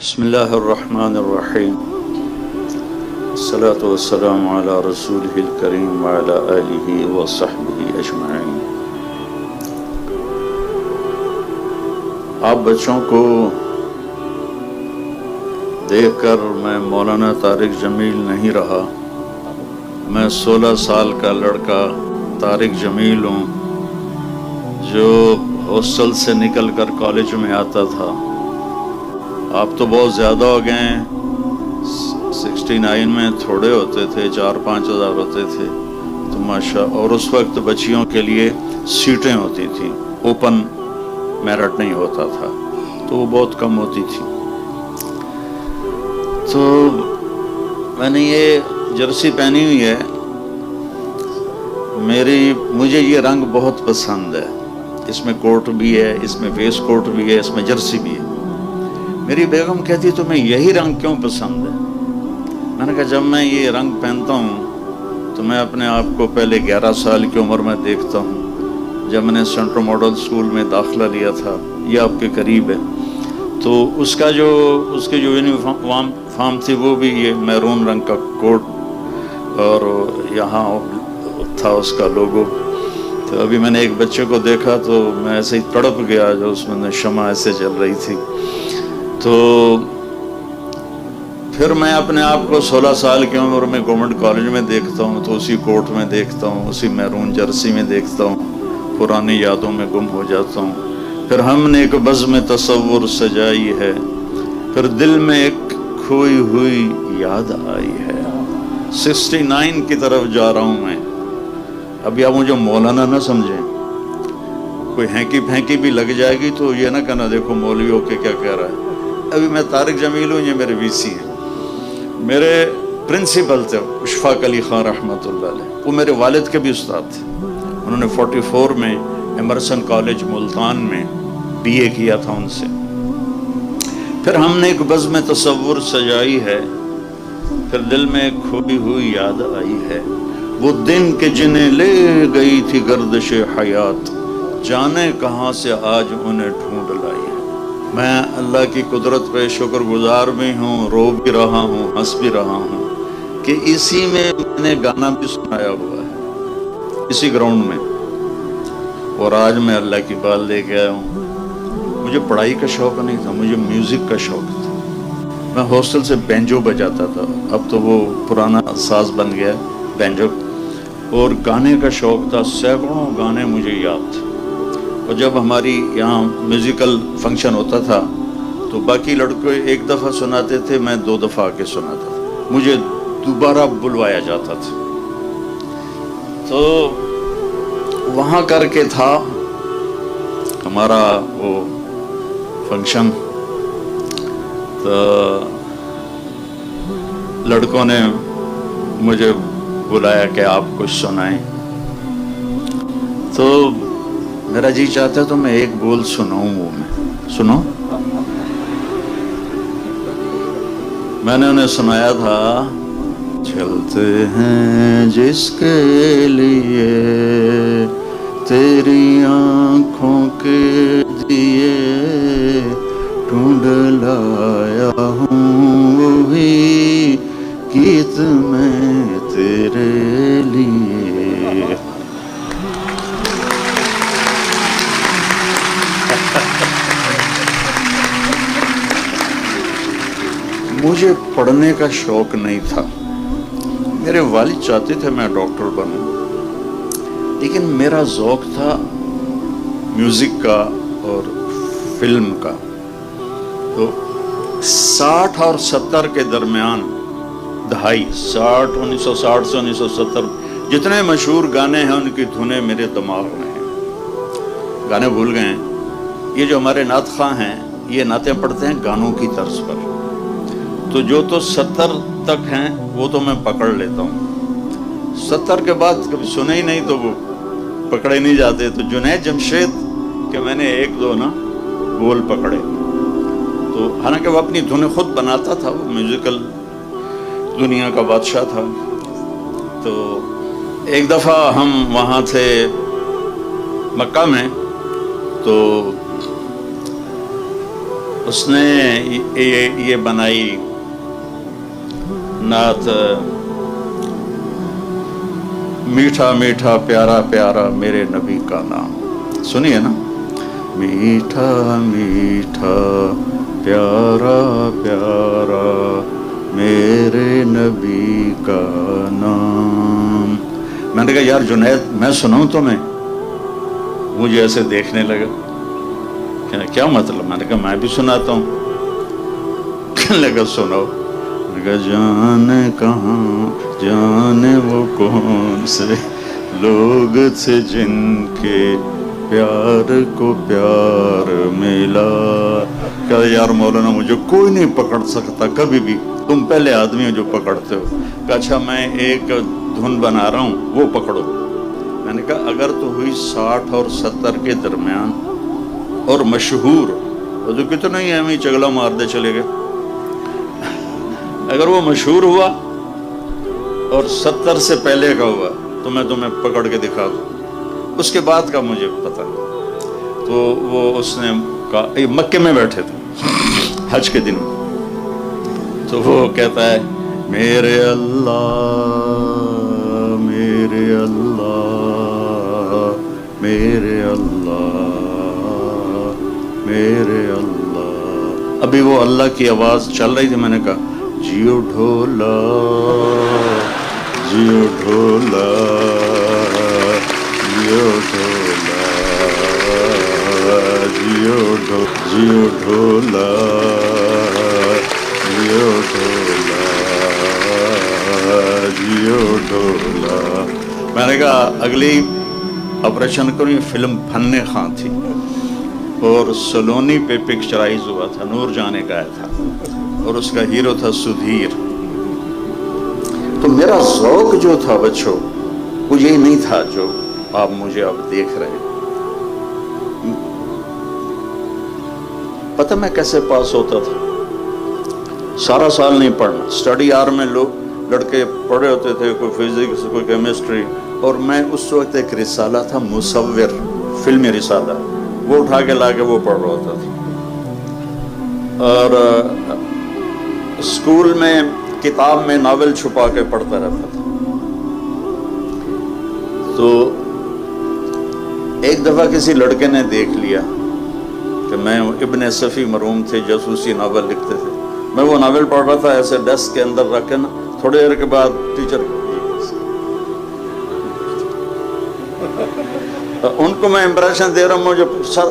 بسم اللہ الرحمن الرحیم الصلاۃ والسلام علی رسولہ الکریم وعلی آلہ وصحبہ اجمعین۔ آپ بچوں کو دیکھ کر میں مولانا طارق جمیل نہیں رہا، میں 16 سال کا لڑکا طارق جمیل ہوں جو ہاسٹل سے نکل کر کالج میں آتا تھا۔ آپ تو بہت زیادہ ہو گئے ہیں، 69 میں تھوڑے ہوتے تھے، 4-5 ہزار ہوتے تھے تو ماشاء، اور اس وقت بچیوں کے لیے سیٹیں ہوتی تھیں، اوپن میرٹ نہیں ہوتا تھا تو وہ بہت کم ہوتی تھی۔ تو میں نے یہ جرسی پہنی ہوئی ہے، مجھے یہ رنگ بہت پسند ہے، اس میں کوٹ بھی ہے، اس میں ویسٹ کوٹ بھی ہے، اس میں جرسی بھی ہے۔ میری بیگم کہتی تمہیں یہی رنگ کیوں پسند ہے؟ میں نے کہا جب میں یہ رنگ پہنتا ہوں تو میں اپنے آپ کو پہلے 11 سال کی عمر میں دیکھتا ہوں، جب میں نے سینٹرل ماڈل اسکول میں داخلہ لیا تھا، یہ آپ کے قریب ہے، تو اس کی جو یونیفارم تھی وہ بھی یہ میرون رنگ کا کوٹ اور یہاں تھا اس کا لوگو۔ تو ابھی میں نے ایک بچے کو دیکھا تو میں ایسے ہی تڑپ گیا، جو اس میں شمع ایسے جل رہی تھی۔ تو پھر میں اپنے آپ کو 16 سال کی عمر میں گورنمنٹ کالج میں دیکھتا ہوں تو اسی کوٹ میں دیکھتا ہوں، اسی میرون جرسی میں دیکھتا ہوں، پرانی یادوں میں گم ہو جاتا ہوں۔ پھر ہم نے ایک بزم تصور سجائی ہے، پھر دل میں ایک کھوئی ہوئی یاد آئی ہے۔ 69 کی طرف جا رہا ہوں میں۔ ابھی آپ مجھے مولانا نہ سمجھیں، کوئی ہینکی پھینکی بھی لگ جائے گی تو یہ نہ کہنا دیکھو مولوی ہو کے کیا کہہ رہا ہے۔ ابھی میں طارق جمیل ہوں، یہ میرے وی سی ہیں۔ میرے پرنسپل تھے اشفاق علی خان رحمۃ اللہ علیہ، وہ میرے والد کے بھی استاد تھے۔ انہوں نے 44 میں ایمرسن کالج ملتان میں BA کیا تھا ان سے۔ پھر ہم نے ایک بزم تصور سجائی ہے، پھر دل میں ایک کھوئی ہوئی یاد آئی ہے، وہ دن کہ جنہیں لے گئی تھی گردش حیات، جانے کہاں سے آج انہیں ڈھونڈ لائی ہے۔ میں اللہ کی قدرت پہ شکر گزار بھی ہوں، رو بھی رہا ہوں، ہنس بھی رہا ہوں کہ اسی میں میں نے گانا بھی سنایا ہوا ہے، اسی گراؤنڈ میں، اور آج میں اللہ کی بات لے کے آیا ہوں۔ مجھے پڑھائی کا شوق نہیں تھا، مجھے میوزک کا شوق تھا۔ میں ہاسٹل سے بینجو بجاتا تھا، اب تو وہ پرانا ساز بن گیا بینجو، اور گانے کا شوق تھا، سینکڑوں گانے مجھے یاد تھے۔ اور جب ہماری یہاں میوزیکل فنکشن ہوتا تھا تو باقی لڑکے ایک دفعہ سناتے تھے، میں 2 دفعہ آ کے سناتا تھا، مجھے دوبارہ بلوایا جاتا تھا۔ تو وہاں کر کے تھا ہمارا وہ فنکشن، تو لڑکوں نے مجھے بلایا کہ آپ کچھ سنائیں، تو میرا جی چاہتا ہے تو میں ایک بول سناؤں، وہ میں سنو۔ میں نے انہیں سنایا تھا، چلتے ہیں جس کے لیے تیری آنکھوں کے دیے ڈھونڈ لایا ہوں، وہی گیت میں تیرے لیے۔ مجھے پڑھنے کا شوق نہیں تھا، میرے والد چاہتے تھے میں ڈاکٹر بنوں، لیکن میرا ذوق تھا میوزک کا اور فلم کا۔ تو 60 اور 70 کے درمیان، دہائی 1960 سے 1970، جتنے مشہور گانے ہیں ان کی دھنیں میرے دماغ میں ہیں۔ گانے بھول گئے ہیں۔ یہ جو ہمارے نعت خواں ہیں یہ نعتیں پڑھتے ہیں گانوں کی طرز پر، تو جو تو 70 تک ہیں وہ تو میں پکڑ لیتا ہوں، 70 کے بعد کبھی سنے ہی نہیں تو وہ پکڑے نہیں جاتے۔ تو جنید جمشید کے میں نے 1-2 نا بول پکڑے، تو حالانکہ وہ اپنی دھنیں خود بناتا تھا، وہ میوزیکل دنیا کا بادشاہ تھا۔ تو ایک دفعہ ہم وہاں تھے مکہ میں، تو اس نے یہ بنائی نعت، میٹھا میٹھا پیارا پیارا میرے نبی کا نام، سنیے نا، میٹھا میٹھا پیارا پیارا میرے نبی کا نام۔ میں نے کہا یار جنید میں سناؤں تمہیں؟ مجھے ایسے دیکھنے لگا، کہنے کیا مطلب؟ میں نے کہا میں بھی سناتا ہوں۔ کہنے لگا سناؤ۔ میں نے کہا جانے کہاں جانے وہ کون سے لوگ تھے جن کے پیار کو پیار ملا۔ کہا یار مولانا مجھے کوئی نہیں پکڑ سکتا کبھی بھی، تم پہلے آدمی ہو جو پکڑتے ہو۔ کہا اچھا میں ایک دھن بنا رہا ہوں وہ پکڑو۔ میں نے کہا اگر تو ہوئی 60 اور 70 کے درمیان اور مشہور، تو کتنا ہی ہمیں چگلا مار دے چلے گئے، اگر وہ مشہور ہوا اور 70 سے پہلے کا ہوا تو میں تمہیں پکڑ کے دکھا دوں، اس کے بعد کا مجھے پتا۔ تو وہ اس نے کہا، مکے میں بیٹھے تھے حج کے دن، تو وہ کہتا ہے میرے اللہ میرے اللہ میرے اللہ میرے اللہ۔ ابھی وہ اللہ کی آواز چل رہی تھی، میں نے کہا جیو ڈھولا جیو ڈھولا جیو ڈھولا جیو ڈھولا جیو ڈھولا جیو ڈھولا۔ میں نے کہا اگلی آپریشن کروں، یہ فلم فن خاں تھی اور سلونی پہ پکچرائز ہوا تھا، نور جانے گایا تھا اور اس کا ہیرو تھا سدھیر۔ تو میرا ذوق جو تھا بچوں وہ یہی نہیں تھا جو آپ مجھے اب دیکھ رہے ہیں۔ پتہ میں کیسے پاس ہوتا تھا؟ سارا سال نہیں پڑھنا، اسٹڈی آر میں لوگ لڑکے پڑھے ہوتے تھے، کوئی فزکس کوئی کیمسٹری، اور میں اس وقت ایک رسالہ تھا مصور، فلمی رسالہ، وہ اٹھا کے لا کے وہ پڑھ رہا ہوتا تھا۔ اور اسکول میں کتاب میں ناول چھپا کے پڑھتا رہتا تھا۔ تو ایک دفعہ کسی لڑکے نے دیکھ لیا کہ میں ابن صفی مرحوم تھے، جاسوسی ناول لکھتے تھے، میں وہ ناول پڑھ رہا تھا ایسے ڈیسک کے اندر رکھ کے نا، تھوڑی دیر کے بعد ٹیچر ان کو میں امپریشن دے رہا ہوں، مجھے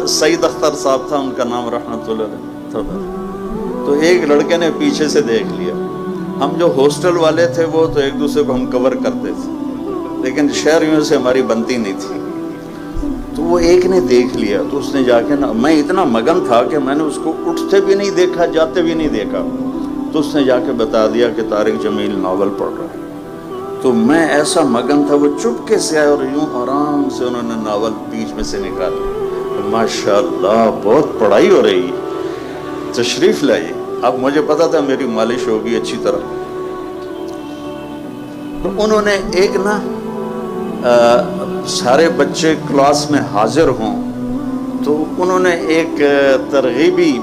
سعید اختر صاحب تھا ان کا نام رحمۃ اللہ علیہ، تو ایک لڑکے نے پیچھے سے دیکھ لیا۔ ہم جو ہاسٹل والے تھے وہ تو ایک دوسرے کو ہم کور کرتے تھے، لیکن شہریوں سے ہماری بنتی نہیں تھی، تو وہ ایک نے دیکھ لیا، تو اس نے جا کے نا، میں اتنا مگن تھا کہ میں نے اس کو اٹھتے بھی نہیں دیکھا جاتے بھی نہیں دیکھا، تو اس نے جا کے بتا دیا کہ طارق جمیل ناول پڑھ رہا ہے۔ تو میں ایسا مگن تھا، وہ چپکے سے آئے اور یوں آرام سے انہوں نے ناول بیچ میں سے نکالا۔ ماشاءاللہ بہت پڑھائی ہو رہی ہے، تشریف لائیے۔ اب مجھے پتا تھا میری مالش ہوگی اچھی طرح۔ تو انہوں نے ایک نا سارے بچے کلاس میں حاضر ہوں، تو انہوں نے ایک ترغیبی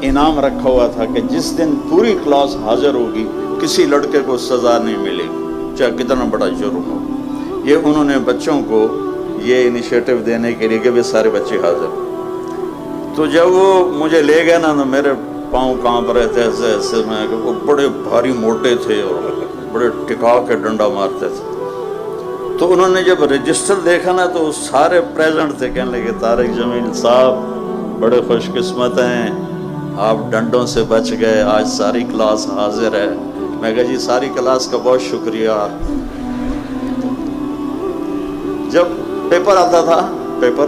انعام رکھا ہوا تھا کہ جس دن پوری کلاس حاضر ہوگی کسی لڑکے کو سزا نہیں ملے گی، چاہے کتنا بڑا جرم ہو۔ یہ انہوں نے بچوں کو یہ انیشیٹو دینے کے لیے کہ وہ سارے بچے حاضر۔ تو جب وہ مجھے لے گئے نا، میرے پاؤں کانپ رہے تھے ایسے ایسے، میں وہ بڑے بھاری موٹے تھے اور بڑے ٹکا کے ڈنڈا مارتے تھے۔ تو انہوں نے جب رجسٹر دیکھا نا تو سارے پریزنٹ تھے، کہنے لگے طارق جمیل صاحب بڑے خوش قسمت ہیں، آپ ڈنڈوں سے بچ گئے، آج ساری کلاس حاضر ہے۔ میں کہا جی ساری کلاس کا بہت شکریہ۔ جب پیپر آتا تھا، پیپر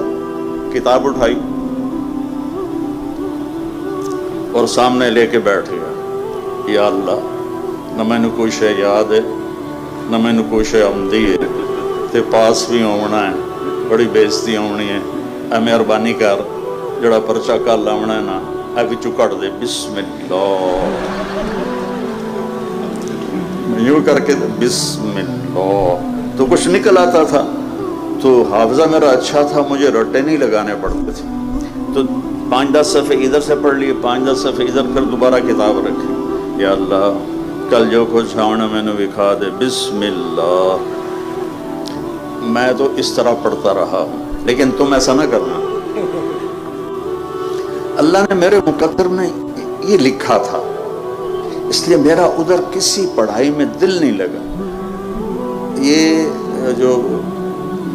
کتاب اٹھائی اور سامنے لے کے بیٹھ گیا، یا اللہ نہ میں نے کوئی شے یاد ہے نہ میں نے کوئی شے آمدی ہے، تے پاس بھی ہونا ہے، بڑی بےزتی ہونی ہے، اے مہربانی کر جڑا پرچہ کل آنا ہے نا اے وچوں کٹ دے، بسم اللہ یوں کر کے بسم اللہ، تو کچھ نکل آتا تھا۔ تو حافظہ میرا اچھا تھا، مجھے رٹے نہیں لگانے پڑتے تھے، تو 5-10 صفحے ادھر سے پڑھ لیے, 5-10 صفحے ادھر, پھر دوبارہ کتاب رکھی. یا اللہ کل جو کچھ آنا میں نے دکھا دے, بسم اللہ. میں تو اس طرح پڑھتا رہا, لیکن تم ایسا نہ کرنا. اللہ نے میرے مقدر میں یہ لکھا تھا, اس لیے میرا ادھر کسی پڑھائی میں دل نہیں لگا. یہ جو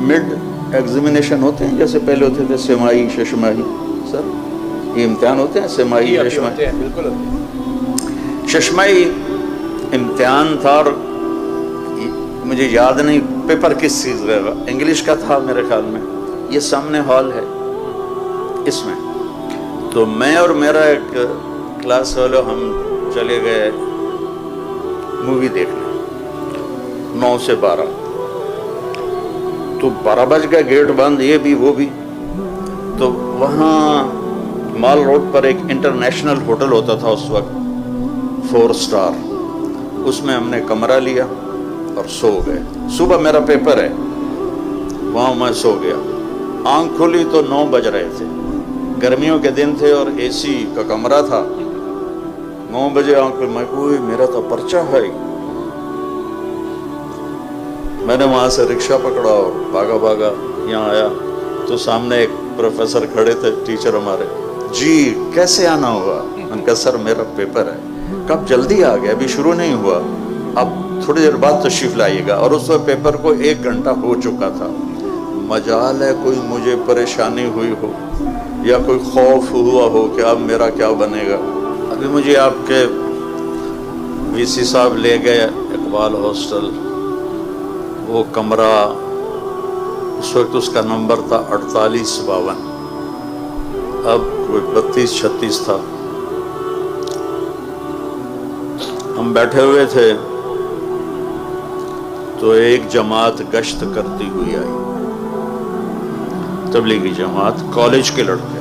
مڈ ایگزامینیشن ہوتے ہیں, جیسے پہلے ہوتے تھے سمائی ششماہی, سر یہ امتحان ہوتے ہیں سمائی ششماہی, بالکل ششمائی امتحان تھا, اور مجھے یاد نہیں پیپر کس چیز کا, انگلش کا تھا میرے خیال میں. یہ سامنے ہال ہے, اس میں تو میں اور میرا ایک کلاس والو ہم چلے گئے مووی دیکھنے 9 سے 12. تو 12 بج گئے, گیٹ بند, یہ بھی وہ بھی. تو وہاں مال روڈ پر ایک انٹرنیشنل ہوٹل ہوتا تھا اس وقت, 4 سٹار. اس میں ہم نے کمرہ لیا اور سو گئے. صبح میرا پیپر ہے, وہاں میں سو گیا. آنکھ کھلی تو 9 بج رہے تھے, گرمیوں کے دن تھے اور اے سی کا کمرہ تھا. 9 بجے آنکھ کھلی, میں کوئی میرا تو پرچہ ہے. میں نے وہاں سے رکشہ پکڑا اور بھاگا بھاگا یہاں آیا تو سامنے ایک پروفیسر کھڑے تھے, ٹیچر ہمارے. جی کیسے آنا ہوا؟ میں نے کہا سر میرا پیپر ہے. کب جلدی آ گیا, ابھی شروع نہیں ہوا, اب تھوڑی دیر بعد تشریف لائیے گا. اور اس وقت پیپر کو 1 گھنٹہ ہو چکا تھا. مجال ہے کوئی مجھے پریشانی ہوئی ہو یا کوئی خوف ہوا ہو کہ اب میرا کیا بنے گا. ابھی مجھے آپ کے وی سی صاحب لے گئے اقبال ہاسٹل, وہ کمرہ اس وقت اس کا نمبر تھا 4852, اب کوئی 32-36 تھا. ہم بیٹھے ہوئے تھے تو ایک جماعت گشت کرتی ہوئی آئی, تبلیغی جماعت, کالج کے لڑکے.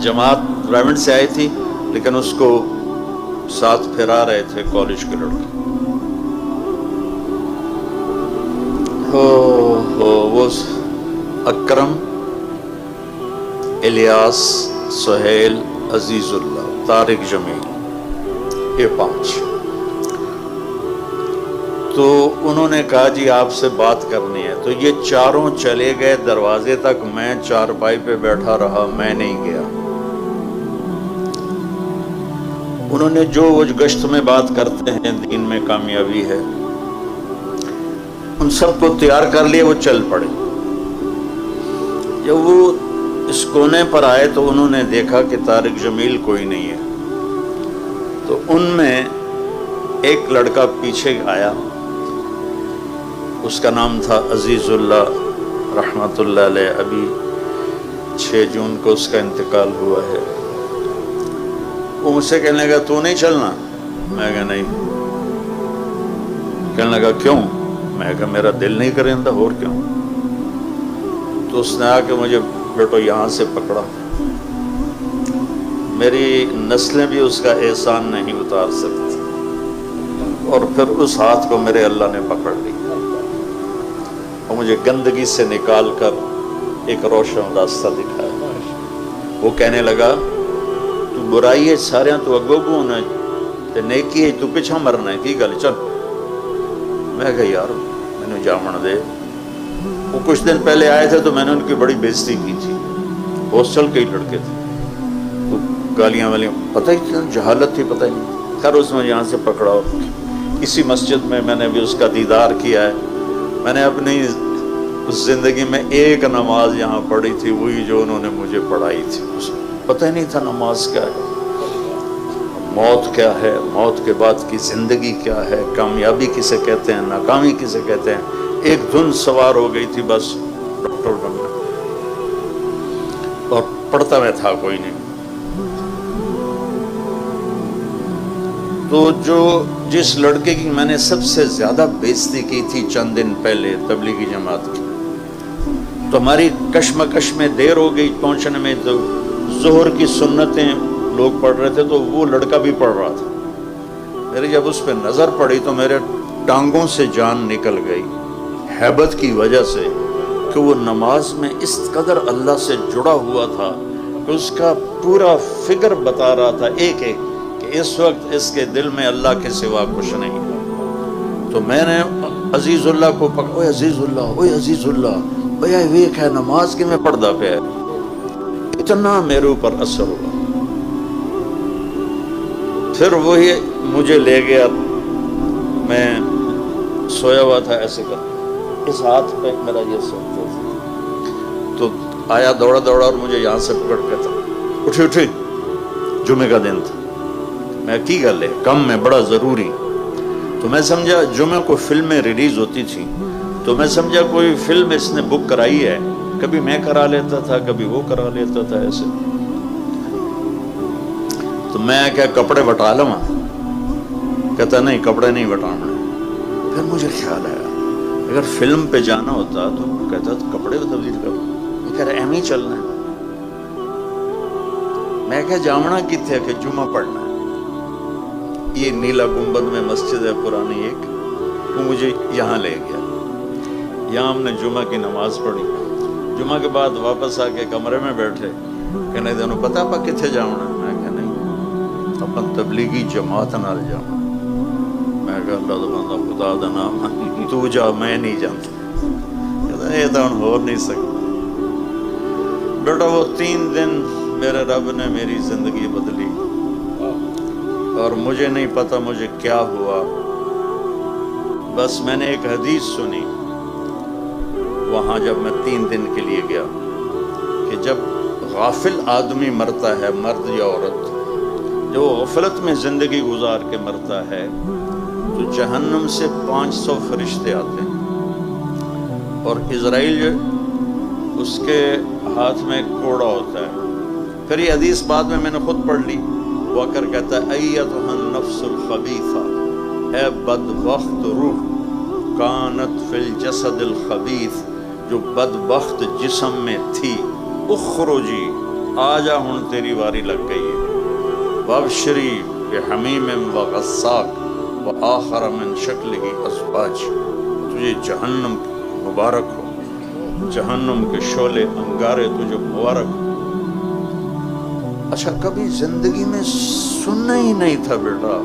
جماعت ریونڈ سے آئی تھی لیکن اس کو ساتھ پھرا رہے تھے کالج کے لڑکے. وہ اکرم, الیاس, سہیل, عزیز اللہ, طارق جمیل, یہ 5. تو انہوں نے کہا جی آپ سے بات کرنی ہے. تو یہ چاروں چلے گئے دروازے تک, میں چارپائی پہ بیٹھا رہا, میں نہیں گیا. انہوں نے جو وہ گشت میں بات کرتے ہیں دین میں کامیابی ہے, ان سب کو تیار کر لیے, وہ چل پڑے. جب وہ اس کونے پر آئے تو انہوں نے دیکھا کہ طارق جمیل کوئی نہیں ہے. تو ان میں ایک لڑکا پیچھے آیا, اس کا نام تھا عزیز اللہ رحمۃ اللہ علیہ. ابھی 6 جون کو اس کا انتقال ہوا ہے. وہ مجھ سے کہنے لگا تو نہیں چلنا؟ میں کہا نہیں. کہنے لگا کیوں؟ میں کہا میرا دل نہیں کرے اندر, اور کیوں؟ تو اس نے آ کے مجھے بیٹو یہاں سے پکڑا. میری نسلیں بھی اس کا احسان نہیں اتار سکتی, اور پھر اس ہاتھ کو میرے اللہ نے پکڑ لیا اور مجھے گندگی سے نکال کر ایک روشن راستہ دکھایا. وہ کہنے لگا تو برائی ہے سارے تو اگو کو ہونا ہے, نیکی ہے تو پیچھا مرنا ہے, کی گل چل. میں کہا یار میں نے جامن دے. وہ کچھ دن پہلے آئے تھے تو میں نے ان کی بڑی بےزتی کی تھی, ہاسٹل کے ہی لڑکے تھے, تو گالیاں والیاں, پتہ ہی جہالت تھی, پتہ ہی نہیں. خیر اس میں یہاں سے پکڑا, اور اسی مسجد میں نے بھی اس کا دیدار کیا ہے. میں نے اپنی زندگی میں ایک نماز یہاں پڑھی تھی, وہی جو انہوں نے مجھے پڑھائی تھی. پتہ ہی نہیں تھا نماز کیا ہے, موت کیا ہے, موت کے بعد کی زندگی کیا ہے, کامیابی کسے کہتے ہیں, ناکامی کسے کہتے ہیں. ایک دھن سوار ہو گئی تھی بس ڈاکٹر بننا, اور پڑھتا میں تھا کوئی نہیں. تو جس لڑکے کی میں نے سب سے زیادہ بےزتی کی تھی چند دن پہلے تبلیغی جماعت کی, تو ہماری کشمکش میں دیر ہو گئی پہنچنے میں. تو ظہر کی سنتیں لوگ پڑھ رہے تھے تو وہ لڑکا بھی پڑھ رہا تھا. میری جب اس پہ نظر پڑی تو میرے ٹانگوں سے جان نکل گئی, ہیبت کی وجہ سے کہ وہ نماز میں اس قدر اللہ سے جڑا ہوا تھا کہ اس کا پورا فکر بتا رہا تھا ایک ایک کہ اس وقت اس کے دل میں اللہ کے سوا کچھ نہیں. تو میں نے عزیز اللہ کو پکڑا، اوے عزیز اللہ، اوے عزیز اللہ، بھیا ویک ہے نماز کہ میں پڑھدا پیا. اتنا میرے اوپر اثر ہوا. پھر وہی مجھے لے گیا، میں سویا ہوا تھا ایسے کر، اس ہاتھ پہ میرا یہ سوچتا تھا، تو آیا دوڑا دوڑا اور مجھے یہاں سے پکڑ کے تھا، اٹھی جمعے کا دن تھا. میں کی گل ہے کم میں بڑا ضروری. تو میں سمجھا جمعے کو فلمیں ریلیز ہوتی تھیں، تو میں سمجھا کوئی فلم اس نے بک کرائی ہے. کبھی میں کرا لیتا تھا، کبھی وہ کرا لیتا تھا ایسے. تو میں کیا کپڑے بٹا لوں؟ کہتا نہیں کپڑے نہیں بٹانا. پھر مجھے خیال آیا اگر فلم پہ جانا ہوتا تو کہتا کپڑے کو تبدیل کرو. یہ کہہ رہا ایم ہی چلنا ہے. میں کہا جامنا کتنے کہ جمعہ پڑھنا ہے. یہ نیلا گنبد میں مسجد ہے پرانی ایک، وہ مجھے یہاں لے گیا. یہاں ہم نے جمعہ کی نماز پڑھی. جمعہ کے بعد واپس آ کے کمرے میں بیٹھے، کہنے دونوں پتہ پا کتنے جاؤنا؟ میں کہا نہیں، اپن تبلیغی جماعت نال جاؤنا. میں کہا اللہ تو بندہ خدا دا نام تو جا، میں نہیں جانتا. کہتا یہ تو ہن ہو نہیں سکتا. بیٹا وہ 3 دن میرے رب نے میری زندگی بدلی، اور مجھے نہیں پتا مجھے کیا ہوا. بس میں نے ایک حدیث سنی وہاں جب میں 3 دن کے لیے گیا، کہ جب غافل آدمی مرتا ہے، مرد یا عورت، جو غفلت میں زندگی گزار کے مرتا ہے، تو جہنم سے 500 فرشتے آتے ہیں، اور اسرائیل اس کے ہاتھ میں ایک کوڑا ہوتا ہے. پھر یہ حدیث بعد میں نے خود پڑھ لی. وہ آ کر کہتا ہے ایتھا النفس الخبیثہ، اے بدبخت روح، کانت فی الجسد الخبیث، جو بدبخت جسم میں تھی، اخرجی، آجا ہن تیری واری لگ گئی ہے. وابشری بحمیم وغساق وآخر من شکلہ ازواج، تجھے جہنم مبارک ہو، جہنم کے شعلے انگارے تجھے مبارک ہو. اچھا کبھی زندگی میں سننا ہی نہیں تھا بیٹا.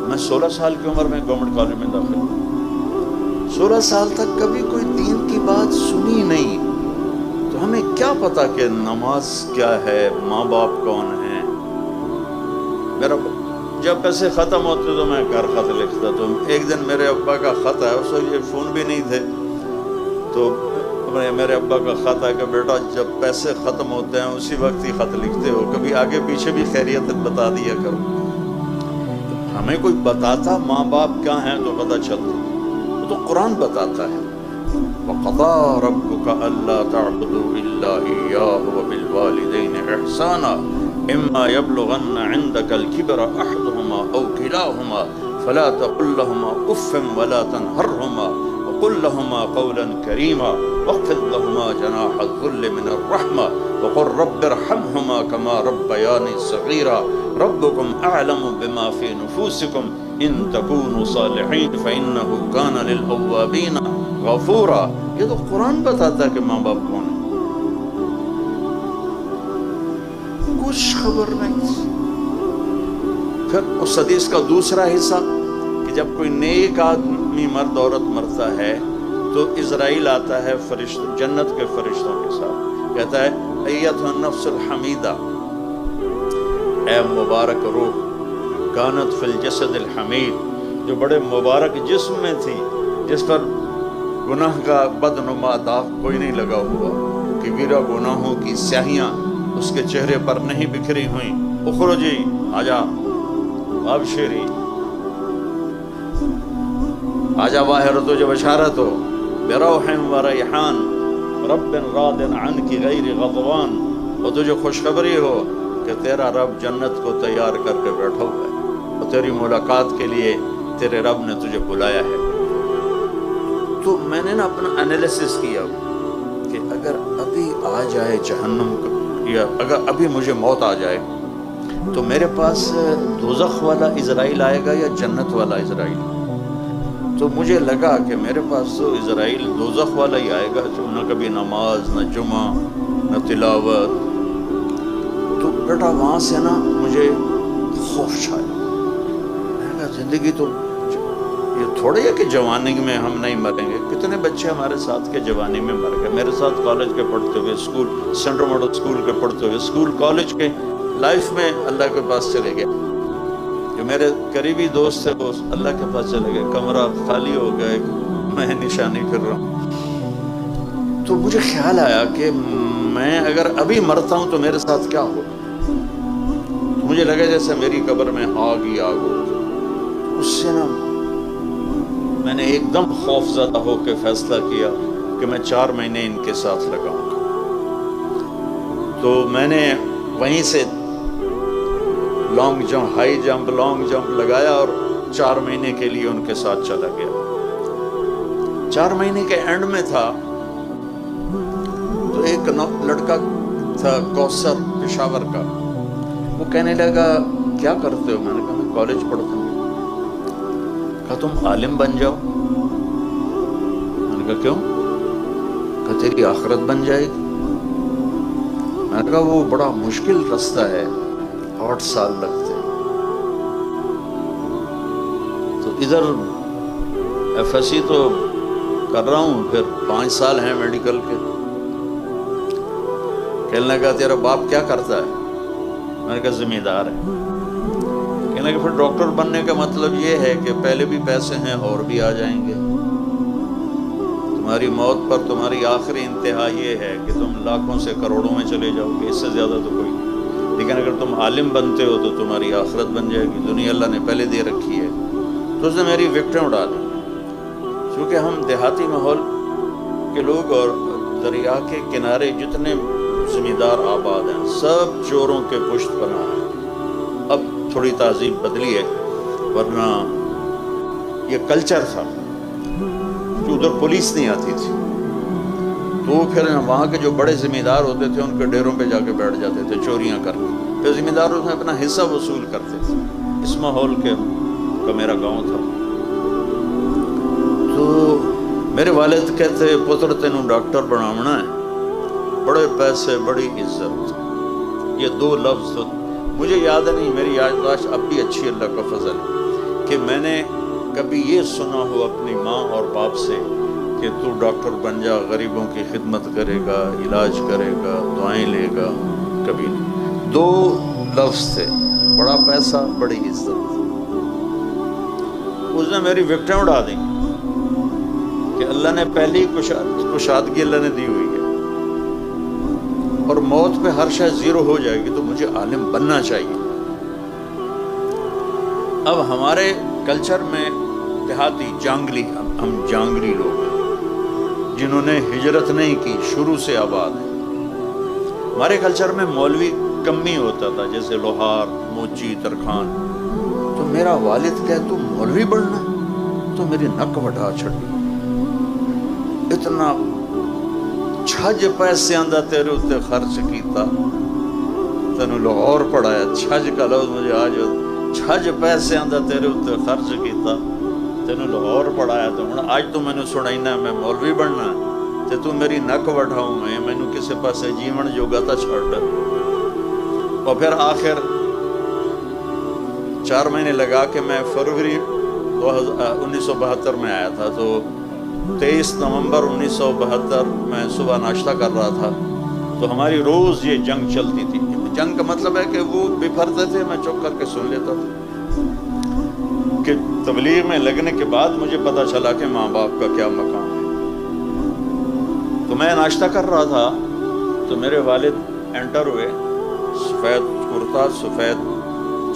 میں 16 سال کی عمر میں گورنمنٹ کالج میں داخل ہوں. 16 سال تک کبھی کوئی دین کی بات سنی نہیں. تو ہمیں کیا پتا کہ نماز کیا ہے، ماں باپ کون ہیں. میرا جب پیسے ختم ہوتے تو میں گھر خط لکھتا. تو ایک دن میرے ابا کا خط آیا، اس وقت یہ فون بھی نہیں تھے، تو میرے ابا کا خط ہے کہ بیٹا جب پیسے ختم ہوتے ہیں اسی وقت ہی خط لکھتے ہو، کبھی آگے پیچھے بھی خیریت بتا دیا کرو. ہمیں کوئی بتاتا ماں باپ کیا ہیں تو پتہ چلتا. تو قرآن بتاتا ہے وَقَضَىٰ رَبُّكَ أَلَّا تَعْبُدُوا إِلَّا إِيَّاهُ وَبِالْوَالِدَيْنِ إِحْسَانًا إِمَّا يَبْلُغَنَّ عِندَكَ الْكِبَرَ أَحَدُهُمَا أَوْ كِلَاهُمَا فَلَا تَقُل لَّهُمَا أُفٍّ وَلَا تَنْهَرْهُمَا وَقُل لَّهُمَا قَوْلًا كَرِيمًا واخفض لهما جناح الذل من الرحمة وقل رب ارحمهما كما ربياني صغيرا ربكم أعلم بما في نفوسكم إن تكونوا صالحين فإنه كان للأوابين غفورا. یہ تو قرآن بتاتا ہے کہ ماں باپ کون ہیں. کچھ خبر نہیں. پھر اس حدیث کا دوسرا حصہ کہ جب کوئی نیک آدمی مرد عورت مرتا ہے تو اسرائیل آتا ہے جنت کے فرشتوں کے ساتھ، کہتا ہے ایتھا النفس الحمیدہ، اے مبارک روح، کانت فی الجسد الحمید، جو بڑے مبارک جسم میں تھی، جس پر گناہ کا بدنما داغ کوئی نہیں لگا ہوا، کبیرہ گناہوں کی سیاہیاں اس کے چہرے پر نہیں بکھری ہوئیں. اخرجی، آجا، ابشری، آجا باہر، تجھے بشارت ہو بروح و ریحان رب راض عنک غیر غضبان، اور تجھے خوشخبری ہو کہ تیرا رب جنت کو تیار کر کے بیٹھا ہوا ہے اور تیری ملاقات کے لیے تیرے رب نے تجھے بلایا ہے. تو میں نے نا اپنا انالیسس کیا کہ اگر ابھی آ جائے جہنم یا اگر ابھی مجھے موت آ جائے تو میرے پاس دوزخ والا اسرائیل آئے گا یا جنت والا اسرائیل. تو مجھے لگا کہ میرے پاس تو اسرائیل دوزخ والا ہی آئے گا، جو نہ کبھی نماز، نہ جمعہ، نہ تلاوت، تو بیٹا وہاں سے نا مجھے خوف چھایا. میں نے کہا زندگی تو یہ تھوڑی ہے کہ جوانی میں ہم نہیں مریں گے. کتنے بچے ہمارے ساتھ کے جوانی میں مر گئے, میرے ساتھ کالج کے پڑھتے ہوئے, اسکول سینٹرل ماڈل اسکول کے پڑھتے ہوئے, اسکول کالج کے لائف میں اللہ کے پاس چلے گئے. جو میرے قریبی دوست تھے وہ اللہ کے پاس چلے گئے, کمرہ خالی ہو گیا, میں نشانی پھر رہا ہوں. تو مجھے خیال آیا کہ میں اگر ابھی مرتا ہوں تو میرے ساتھ کیا ہو. مجھے لگا جیسے میری قبر میں آگ ہی آگ ہو. اس سے نا میں نے ایک دم خوف زدہ ہو کے فیصلہ کیا کہ میں 4 مہینے ان کے ساتھ لگاؤں گا. تو میں نے وہیں سے long jump, high jump, long jump لگایا اور 4 مہینے کے لیے ان کے ساتھ چلا گیا. 4 مہینے کے اینڈ میں تھا تو ایک لڑکا تھا کوثر پشاور کا, وہ کہنے لگا کیا کرتے ہو. میں نے کہا میں کالج پڑھتا ہوں. کہا تم عالم بن جاؤ. میں نے کہا کیوں. کہا تیری آخرت بن جائے گی. میں نے کہا وہ بڑا مشکل رستہ ہے, 8 سال لگتے. تو ادھر FSC تو کر رہا ہوں, پھر 5 سال ہیں میڈیکل کے. کہنے لگا تیرا باپ کیا کرتا ہے. میں نے کہا زمیندار ہے. کہنے لگا پھر ڈاکٹر بننے کا مطلب یہ ہے کہ پہلے بھی پیسے ہیں اور بھی آ جائیں گے. تمہاری موت پر تمہاری آخری انتہا یہ ہے کہ تم لاکھوں سے کروڑوں میں چلے جاؤ گے, اس سے زیادہ تو کوئی. لیکن اگر تم عالم بنتے ہو تو تمہاری آخرت بن جائے گی. دنیا اللہ نے پہلے دے رکھی ہے. تو اس نے میری وکٹیں اڑا دی. چونکہ ہم دیہاتی ماحول کے لوگ اور دریا کے کنارے جتنے زمیندار آباد ہیں سب چوروں کے پشت پناہ ہیں. اب تھوڑی تہذیب بدلی ہے, ورنہ یہ کلچر تھا کہ ادھر پولیس نہیں آتی تھی. تو پھر وہاں کے جو بڑے زمیندار ہوتے تھے ان کے ڈیروں پہ جا کے بیٹھ جاتے تھے چوریاں کر کے. پھر زمیندار اس میں اپنا حصہ وصول کرتے تھے. اس ماحول کا میرا گاؤں تھا. تو میرے والد کہتے پتر تینوں ڈاکٹر بناونا ہے, بڑے پیسے بڑی عزت. یہ 2 لفظ مجھے یاد نہیں, میری یادداشت اب بھی اچھی اللہ کا فضل ہے, کہ میں نے کبھی یہ سنا ہو اپنی ماں اور باپ سے کہ تو ڈاکٹر بن جا, غریبوں کی خدمت کرے گا, علاج کرے گا, دعائیں لے گا. کبھی نہیں. 2 لفظ تھے, بڑا پیسہ بڑی عزت. اس نے میری وکٹیں اڑا دیں کہ اللہ نے پہلی کشادگی اللہ نے دی ہوئی ہے, اور موت پہ ہر شے 0 ہو جائے گی, تو مجھے عالم بننا چاہیے. اب ہمارے کلچر میں دیہاتی جانگلی, ہم جانگلی لوگ ہیں جنہوں نے ہجرت نہیں کی, شروع سے آباد ہیں. ہمارے کلچر میں مولوی کم ہی ہوتا تھا, جیسے لوہار, موچی, ترکھان. تو میرا والد کہے تو مولوی بننا ہے, تو میری نک وٹا چھڑی. اتنا چھج پیسے آندا تیرے اتنے خرچ کیتا, تینوں لاہور پڑھایا. چھج کا لفظ مجھے آج, چھج پیسے آندا تیرے اتنے خرچ کیتا, تینوں لاہور پڑھایا. تو ہوں اج تو مینوں سنائنا میں مولوی بننا تے تو میری نک وٹھاؤں, میں مینوں کسے پاسے جیون جوگا تا چھڑ. اور پھر آخر 4 مہینے لگا کے میں فروری 1972 میں آیا تھا. تو 23 نومبر 1972 میں صبح ناشتہ کر رہا تھا, تو ہماری روز یہ جنگ چلتی تھی. جنگ کا مطلب ہے کہ وہ بفرتے تھے, میں چپ کر کے سن لیتا تھا. کہ تبلیغ میں لگنے کے بعد مجھے پتا چلا کہ ماں باپ کا کیا مقام ہے. تو میں ناشتہ کر رہا تھا تو میرے والد انٹر ہوئے, سفید کرتا, سفید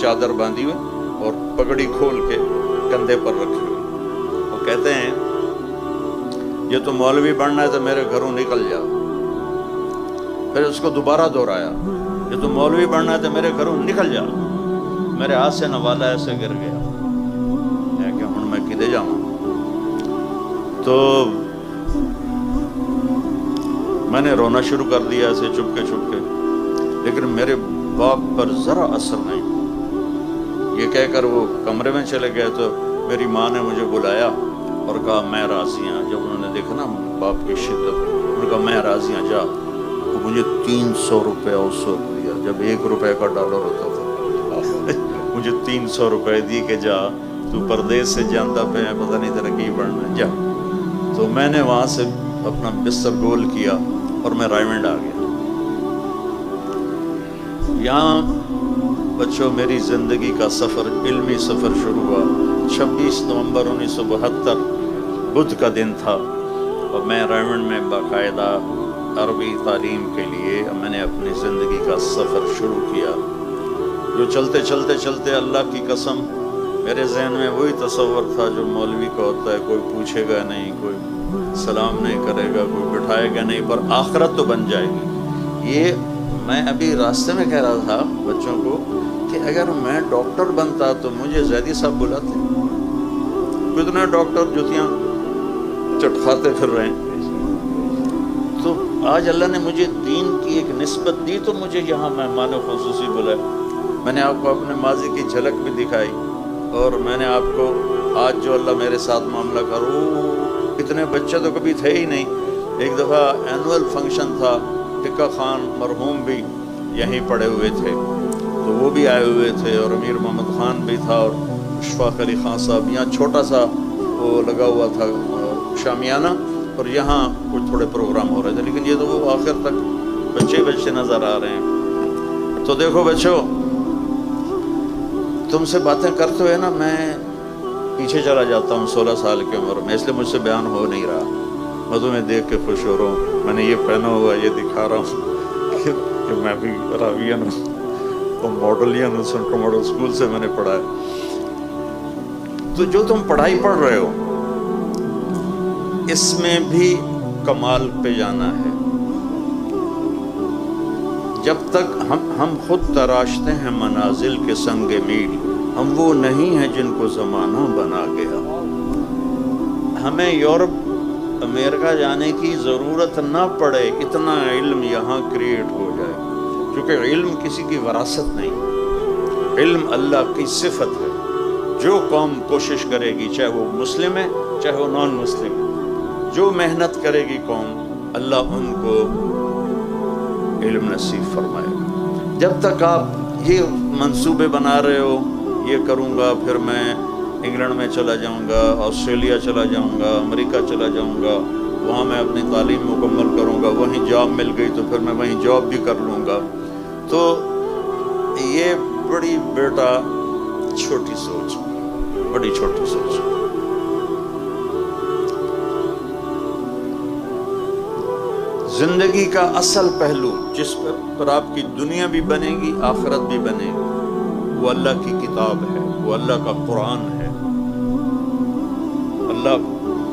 چادر باندھی ہوئی اور پگڑی کھول کے کندھے پر رکھی ہوئی. وہ کہتے ہیں یہ تو مولوی بننا ہے تو میرے گھروں نکل جا. پھر اس کو دوبارہ دہرایا, یہ تو مولوی بننا ہے تو میرے گھروں نکل جا. میرے ہاتھ سے نوالا ایسے گر گیا, میں کہ ہوں میں کدے جاؤں. تو میں نے رونا شروع کر دیا ایسے چپ کے, لیکن میرے باپ پر ذرا اثر نہیں. یہ کہہ کر وہ کمرے میں چلے گئے. تو میری ماں نے مجھے بلایا اور کہا میں راضی ہوں. جب انہوں نے دیکھا نا باپ کی شدت, انہوں نے کہا میں راضی ہوں, جا. وہ مجھے 300 روپے اس وقت دیا. جب 1 روپے کا ڈالر ہوتا تھا مجھے 300 روپے دی کہ جا تو پردیس سے جانتا پہ پتہ نہیں تیرا کی بڑھنا جا. تو میں نے وہاں سے اپنا بستر گول کیا اور میں رائمنڈ آ گیا. یہاں بچوں میری زندگی کا سفر، علمی سفر شروع ہوا 26 نومبر 1972 بدھ کا دن تھا، اور میں رائمنڈ میں باقاعدہ عربی تعلیم کے لیے میں نے اپنی زندگی کا سفر شروع کیا. جو چلتے چلتے چلتے اللہ کی قسم میرے ذہن میں وہی تصور تھا جو مولوی کا ہوتا ہے، کوئی پوچھے گا نہیں، کوئی سلام نہیں کرے گا، کوئی بٹھائے گا نہیں، پر آخرت تو بن جائے گی. یہ میں ابھی راستے میں کہہ رہا تھا بچوں کو کہ اگر میں ڈاکٹر بنتا تو مجھے زیدی صاحب بلاتے. کتنے ڈاکٹر جوتیاں چٹکھاتے پھر رہے ہیں. تو آج اللہ نے مجھے دین کی ایک نسبت دی تو مجھے یہاں مہمان خصوصی بلایا. میں نے آپ کو اپنے ماضی کی جھلک بھی دکھائی، اور میں نے آپ کو آج جو اللہ میرے ساتھ معاملہ کرو، اتنے بچے تو کبھی تھے ہی نہیں. ایک دفعہ اینول فنکشن تھا، ٹکا خان مرحوم بھی یہیں پڑے ہوئے تھے تو وہ بھی آئے ہوئے تھے، اور امیر محمد خان بھی تھا، اور اشفاق علی خان صاحب. یہاں چھوٹا سا وہ لگا ہوا تھا شامیانہ، اور یہاں کچھ تھوڑے پروگرام ہو رہے تھے، لیکن یہ تو وہ آخر تک بچے نظر آ رہے ہیں. تو دیکھو بچوں، تم سے باتیں کرتے ہوئے نا میں پیچھے چلا جاتا ہوں 16 سال کی عمر میں، اس لیے مجھ سے بیان ہو نہیں رہا. میں تمہیں دیکھ کے خوش ہو رہا ہوں. میں نے یہ پہنا ہوا، یہ دکھا رہا ہوں کہ میں بھی راویین ہوں اور ماڈلین ہوں، سینٹرل ماڈل اسکول سے میں نے پڑھا ہے. تو جو تم پڑھائی پڑھ رہے ہو اس میں بھی کمال پہ جانا ہے. جب تک ہم خود تراشتے ہیں منازل کے سنگ میل، ہم وہ نہیں ہیں جن کو زمانہ بنا گیا. ہمیں یورپ امریکہ جانے کی ضرورت نہ پڑے، اتنا علم یہاں کریٹ ہو جائے، کیونکہ علم کسی کی وراثت نہیں، علم اللہ کی صفت ہے. جو قوم کوشش کرے گی، چاہے وہ مسلم ہے چاہے وہ نان مسلم ہے، جو محنت کرے گی قوم، اللہ ان کو علم نصیب فرمائے گا. جب تک آپ یہ منصوبے بنا رہے ہو، یہ کروں گا پھر میں انگلینڈ میں چلا جاؤں گا، آسٹریلیا چلا جاؤں گا، امریکہ چلا جاؤں گا، وہاں میں اپنی تعلیم مکمل کروں گا، وہیں جاب مل گئی تو پھر میں وہیں جاب بھی کر لوں گا، تو یہ بڑی بیٹا چھوٹی سوچ، بڑی چھوٹی سوچ. زندگی کا اصل پہلو جس پر آپ کی دنیا بھی بنے گی، آخرت بھی بنے گی، وہ اللہ کی کتاب ہے، وہ اللہ کا قرآن ہے، اللہ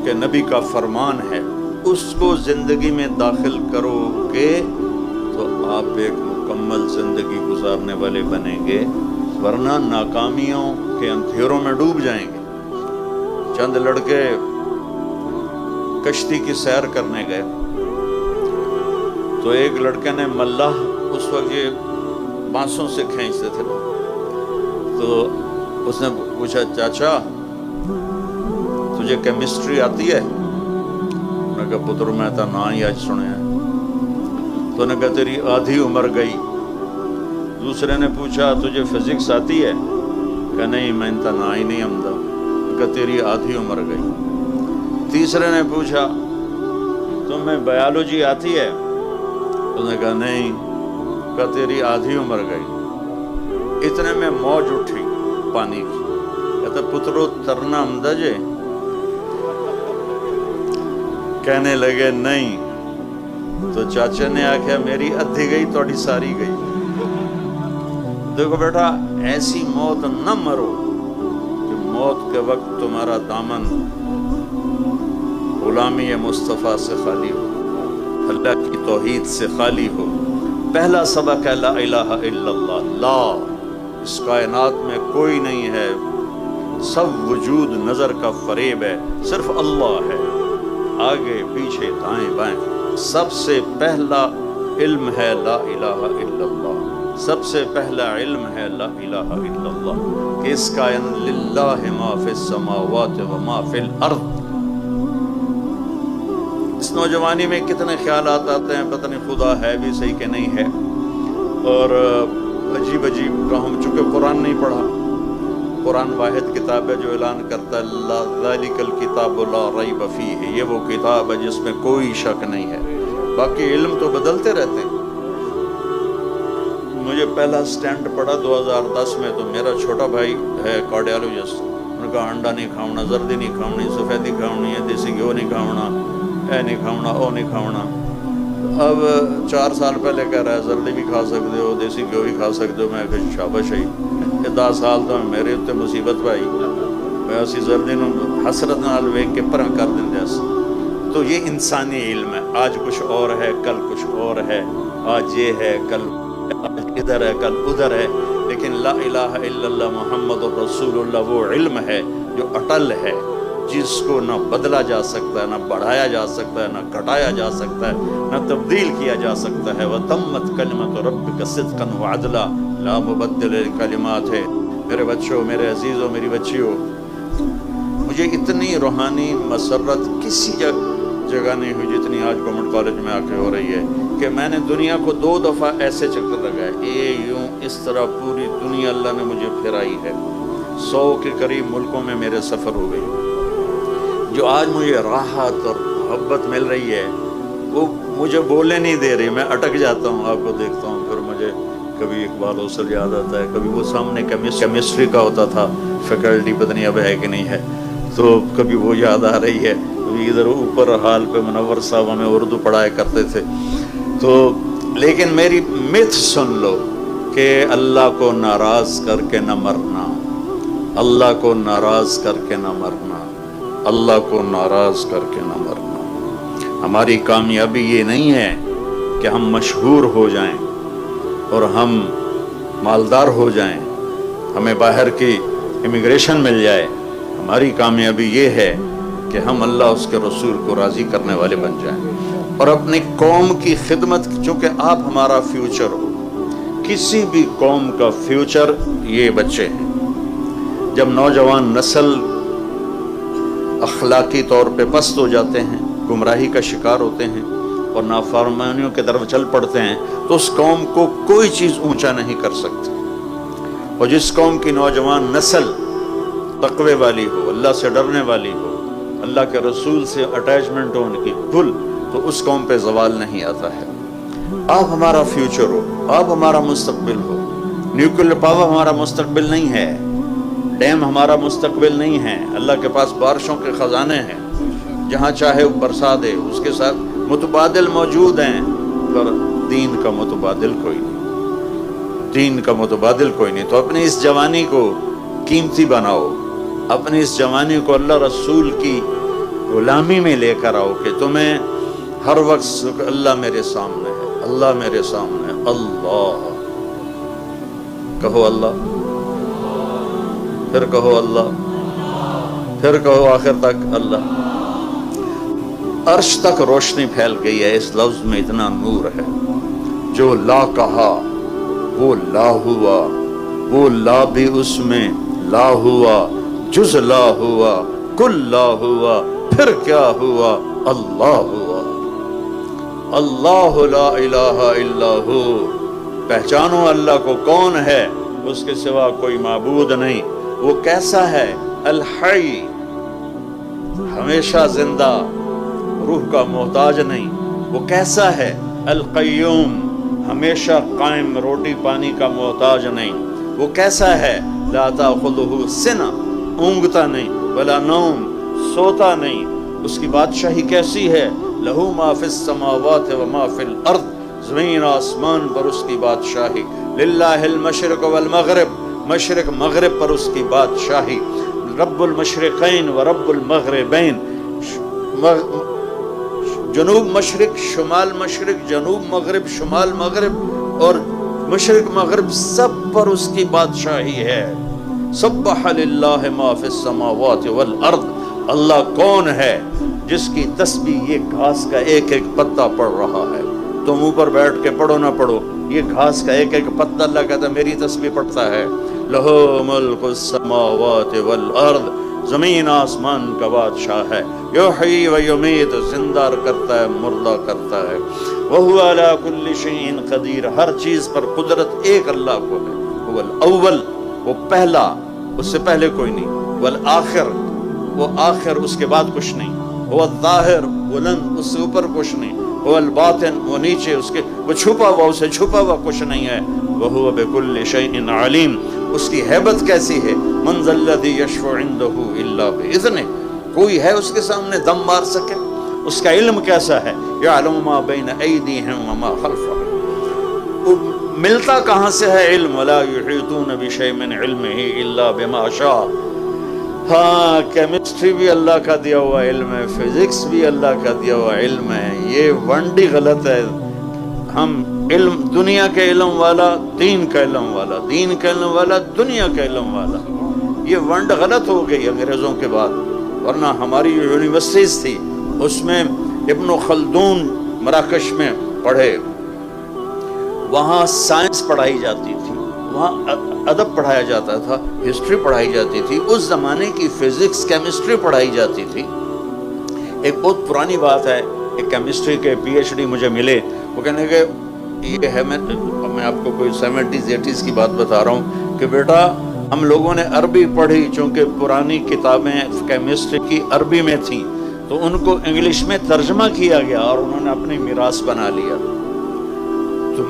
کے نبی کا فرمان ہے. اس کو زندگی میں داخل کرو گے تو آپ ایک مکمل زندگی گزارنے والے بنیں گے، ورنہ ناکامیوں کے اندھیروں میں ڈوب جائیں گے. چند لڑکے کشتی کی سیر کرنے گئے تو ایک لڑکے نے ملاح، اس وقت یہ بانسوں سے کھینچتے تھے، تو اس نے پوچھا چاچا تجھے کیمسٹری آتی ہے؟ میں نے کہا پتر میں تو نہ ہی آج سنے ہیں. تو نے کہا تیری آدھی عمر گئی. دوسرے نے پوچھا تجھے فزکس آتی ہے؟ کہ نہیں میں تو نہ ہی نہیں آمدہ. کہ تیری آدھی عمر گئی. تیسرے نے پوچھا تمہیں بایولوجی آتی ہے؟ تو نے کہا نہیں. کہا تیری آدھی عمر گئی. اتنے میں موج اٹھی پانی کی. کہتا پترو ترنا آمدہ جے؟ کہنے لگے نہیں. تو چاچا نے آکھیا میری ادھی گئی توڑی ساری گئی. دیکھو بیٹا ایسی موت نہ مرو کہ موت کے وقت تمہارا دامن غلامی مصطفیٰ سے خالی ہو، اللہ کی توحید سے خالی ہو. پہلا سبق ہے لا الہ الا اللہ. لا، اس کائنات میں کوئی نہیں ہے، سب وجود نظر کا فریب ہے، صرف اللہ ہے، آگے پیچھے دائیں بائیں. سب سے پہلا علم ہے لا الہ الا اللہ. سب سے پہلا علم ہے لا الہ الا اللہ کہ اس کائن للہ ما فی السماوات و ما فی الارض. اس نوجوانی میں کتنے خیالات آتے ہیں، پتہ نہیں خدا ہے بھی صحیح کہ نہیں ہے، اور عجیب عجیب کام، چونکہ قرآن نہیں پڑھا. قرآن واحد کتاب ہے جو اعلان کرتا ہے ذالک الکتاب لا ریب فیہ، یہ وہ کتاب ہے جس میں کوئی شک نہیں ہے. باقی علم تو بدلتے رہتے ہیں. مجھے پہلا سٹینڈ پڑا 2010 میں، تو میرا چھوٹا بھائی ہے کارڈیالوجسٹ، ان کا انڈا نہیں کھاؤنا، زردی نہیں کھاؤنی، سفیدی کھاؤنی ہے، دیسی گھیو نہیں کھاؤنا، اے نہیں کھاؤنا، او نہیں کھاؤنا. اب 4 سال پہلے کہہ رہا ہے زردی بھی کھا سکتے ہو، دیسی گھیو بھی کھا سکتے ہو. میں کہ شاباش ہے. 10 سال تو میرے اتنے مصیبت پائی، میں اسی زردی نو حسرت نال ویکھ کے پرا کر دیندا سی. تو یہ انسانی علم ہے. آج کچھ اور ہے، کل کچھ اور ہے، آج یہ ہے، کل ادھر ہے، کل ادھر ہے. لیکن لا الہ الا اللہ محمد رسول اللہ وہ علم ہے جو اٹل ہے، جس کو نہ بدلا جا سکتا ہے، نہ بڑھایا جا سکتا ہے، نہ گھٹایا جا سکتا ہے، نہ تبدیل کیا جا سکتا ہے. وَتَمَّتْ كَلِمَةُ رَبِّكَ صِدْقًا وَعَدْلًا لَا مُبَدِّلَ لِكَلِمَاتِهِ ہے. میرے بچوں، میرے عزیزوں، میری بچیوں، مجھے اتنی روحانی مسرت کسی جگہ نہیں ہوئی جتنی آج گورنمنٹ کالج میں آ کے ہو رہی ہے. کہ میں نے دنیا کو 2 دفعہ ایسے چکر لگائے، یہ یوں اس طرح پوری دنیا اللہ نے مجھے پھرائی ہے. 100 کے قریب ملکوں میں میرے سفر ہو گئی. جو آج مجھے راحت اور محبت مل رہی ہے وہ مجھے بولنے نہیں دے رہی. میں اٹک جاتا ہوں، آپ کو دیکھتا ہوں، پھر مجھے کبھی اقبال حسن یاد آتا ہے، کبھی وہ سامنے کیمسٹری کا ہوتا تھا فیکلٹی، پتہ نہیں اب ہے کہ نہیں ہے، تو کبھی وہ یاد آ رہی ہے. ادھر اوپر حال پہ منور صاحب ہمیں اردو پڑھایا کرتے تھے. تو لیکن میری مت سن لو کہ اللہ کو ناراض کر کے نہ مرنا، اللہ کو ناراض کر کے نہ مرنا، اللہ کو ناراض کر کے نہ مرنا. ہماری کامیابی یہ نہیں ہے کہ ہم مشہور ہو جائیں اور ہم مالدار ہو جائیں، ہمیں باہر کی امیگریشن مل جائے. ہماری کامیابی یہ ہے کہ ہم اللہ اس کے رسول کو راضی کرنے والے بن جائیں اور اپنی قوم کی خدمت. چونکہ آپ ہمارا فیوچر ہو. کسی بھی قوم کا فیوچر یہ بچے ہیں. جب نوجوان نسل اخلاقی طور پہ پست ہو جاتے ہیں، گمراہی کا شکار ہوتے ہیں اور نافرمانیوں کے طرف چل پڑتے ہیں، تو اس قوم کو کوئی چیز اونچا نہیں کر سکتی. اور جس قوم کی نوجوان نسل تقوی والی ہو، اللہ سے ڈرنے والی ہو، اللہ کے رسول سے اٹیچمنٹ ہو ان کی فل، تو اس قوم پہ زوال نہیں آتا ہے. آپ ہمارا فیوچر ہو، آپ ہمارا مستقبل ہو. نیوکلیر پاور ہمارا مستقبل نہیں ہے، ڈیم ہمارا مستقبل نہیں ہے. اللہ کے پاس بارشوں کے خزانے ہیں، جہاں چاہے وہ برسا دے. اس کے ساتھ متبادل موجود ہیں، پر دین کا متبادل کوئی نہیں، دین کا متبادل کوئی نہیں. تو اپنی اس جوانی کو قیمتی بناؤ، اپنی اس جوانی کو اللہ رسول کی غلامی میں لے کر آؤ کہ تمہیں ہر وقت اللہ میرے سامنے ہے، اللہ میرے سامنے ہے. اللہ کہو، اللہ پھر کہو، اللہ پھر کہو، آخر تک اللہ. عرش تک روشنی پھیل گئی ہے. اس لفظ میں اتنا نور ہے. جو لا کہا وہ لا ہوا، وہ لا بھی اس میں لا ہوا، جز لا ہوا، کل لا ہوا، پھر کیا ہوا؟ اللہ ہوا. اللہ لا الہ الا ہو. پہچانو اللہ کو کون ہے، اس کے سوا کوئی معبود نہیں. وہ کیسا ہے؟ الحی، ہمیشہ زندہ، روح کا محتاج نہیں. وہ کیسا ہے؟ القیوم، ہمیشہ قائم، روٹی پانی کا محتاج نہیں. وہ کیسا ہے؟ لا تأخذہ سنہ، اونگتا نہیں، ولا نوم، سوتا نہیں. اس کی بادشاہی کیسی ہے؟ لہو ما فی السماوات و ما فی الارض، زمین آسمان پر اس کی بادشاہی. للہ المشرق والمغرب، مشرق مغرب پر اس کی بادشاہی. رب المشرقین و رب المغربین، جنوب مشرق، شمال مشرق، جنوب مغرب، شمال مغرب اور مشرق مغرب، سب پر اس کی بادشاہی ہے. سبح للہ ما فی السماوات والارض. اللہ کون ہے جس کی تسبیح یہ گھاس کا ایک ایک پتا پڑھ رہا ہے؟ تم اوپر بیٹھ کے پڑھو نہ پڑھو، یہ گھاس کا ایک ایک پتا اللہ کہتا ہے میری تسبیح پڑھتا ہے. لہو ملک السماوات والارض، زمین آسمان کا بادشاہ ہے، یحیی و یمیت، زندہ کرتا ہے مردہ کرتا ہے، وہو علی کل شیء قدیر، ہر چیز پر قدرت ایک اللہ کو ہے، هو الاول، وہ پہلا، اس سے پہلے کوئی نہیں، والآخر، وہ آخر اس کے بعد کچھ نہیں، وہ الظاہر، بلند، اس سے اوپر کچھ نہیں، وہ الباطن، وہ نیچے اس کے، وہ چھپا ہوا، اسے چھپا ہوا کچھ نہیں ہے، وہو بکل شیء علیم، اس کی ہیبت کیسی ہے، من ذا الذی یشفع عنده الا باذنہ، کوئی ہے اس کے سامنے دم مار سکے، اس کا علم کیسا ہے، یعلم ما بین ایدیہم وما خلفہم، ملتا کہاں سے ہے علم، ولا یحیطون بشیء من علمہ الا بما شاء، ہاں کیمسٹری بھی اللہ کا دیا ہوا علم ہے، فزکس بھی اللہ کا دیا ہوا علم ہے، یہ ونڈی غلط ہے، ہم علم، دنیا کے علم والا، دین کا علم والا، دین کا علم والا، دنیا کا علم والا، یہ ونڈ غلط ہو گئی انگریزوں کے بعد، ورنہ ہماری یونیورسٹیز تھی، اس میں ابن خلدون مراکش میں پڑھے، وہاں سائنس پڑھائی جاتی تھی، وہاں ادب پڑھایا جاتا تھا، ہسٹری پڑھائی جاتی تھی، اس زمانے کی فزکس کیمسٹری پڑھائی جاتی تھی۔ ایک بہت پرانی بات ہے، ایک کیمسٹری کے پی ایچ ڈی مجھے ملے، وہ کہنے کہ یہ ہے، میں آپ کو کوئی 70s 80s کی بات بتا رہا ہوں کہ بیٹا ہم لوگوں نے عربی پڑھی، چونکہ پرانی کتابیں کیمسٹری کی عربی میں تھیں تو ان کو انگلش میں ترجمہ کیا گیا اور انہوں نے اپنی میراث بنا لیا۔ تو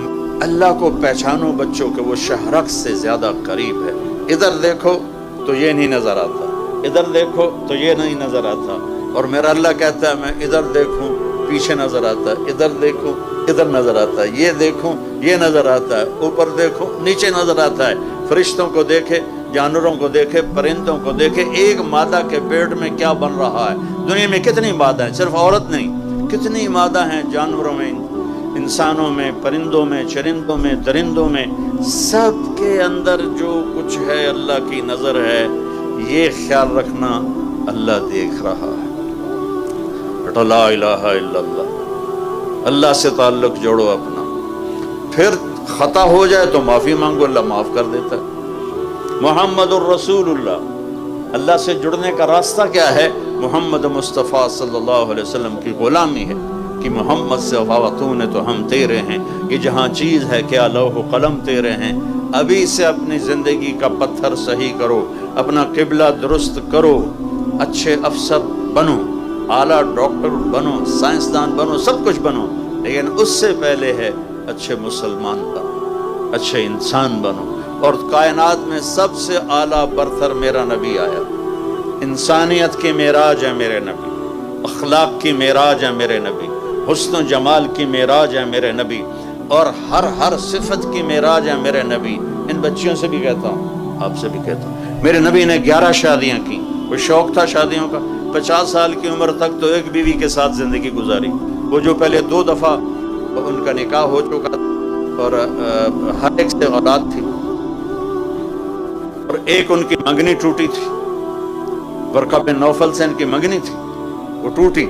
اللہ کو پہچانو بچوں کہ وہ شہرک سے زیادہ قریب ہے، ادھر دیکھو تو یہ نہیں نظر آتا، ادھر دیکھو تو یہ نہیں نظر آتا، اور میرا اللہ کہتا ہے میں ادھر دیکھوں پیچھے نظر آتا ہے، ادھر دیکھوں ادھر نظر آتا ہے، یہ دیکھوں یہ نظر آتا ہے، اوپر دیکھو نیچے نظر آتا ہے، فرشتوں کو دیکھے، جانوروں کو دیکھے، پرندوں کو دیکھے، ایک مادہ کے پیٹ میں کیا بن رہا ہے، دنیا میں کتنی مادہ ہیں، صرف عورت نہیں، کتنی مادہ ہیں جانوروں میں، انسانوں میں، پرندوں میں، چرندوں میں، درندوں میں، سب کے اندر جو کچھ ہے اللہ کی نظر ہے، یہ خیال رکھنا اللہ دیکھ رہا ہے۔ بیٹا لا الہ الا اللہ، اللہ سے تعلق جوڑو اپنا، پھر خطا ہو جائے تو معافی مانگو، اللہ معاف کر دیتا ہے۔ محمد الرسول اللہ، اللہ سے جڑنے کا راستہ کیا ہے؟ محمد مصطفیٰ صلی اللہ علیہ وسلم کی غلامی ہے کہ محمد سے وفاتون تو ہم تیرے ہیں، یہ جہاں چیز ہے کیا لوح و قلم تیرے ہیں، ابھی سے اپنی زندگی کا پتھر صحیح کرو، اپنا قبلہ درست کرو، اچھے افسر بنو، اعلیٰ ڈاکٹر بنو، سائنسدان بنو، سب کچھ بنو، لیکن اس سے پہلے ہے اچھے مسلمان بنو، اچھے انسان بنو۔ اور کائنات میں سب سے اعلیٰ برتر میرا نبی آیا، انسانیت کی معراج ہے میرے نبی، اخلاق کی معراج ہے میرے نبی، حسن و جمال کی معراج ہے میرے نبی، اور ہر صفت کی معراج ہے میرے نبی۔ ان بچیوں سے بھی کہتا ہوں، آپ سے بھی کہتا ہوں، میرے نبی نے 11 شادیاں کی، وہ شوق تھا شادیوں کا، 50 سال کی عمر تک تو ایک بیوی کے ساتھ زندگی گزاری، وہ جو پہلے 2 دفعہ ان کا نکاح ہو چکا اور ہر ایک سے اولاد تھی، اور ایک ان کی منگنی ٹوٹی تھی، ورقہ بن نوفل سے ان کی منگنی تھی، وہ ٹوٹی۔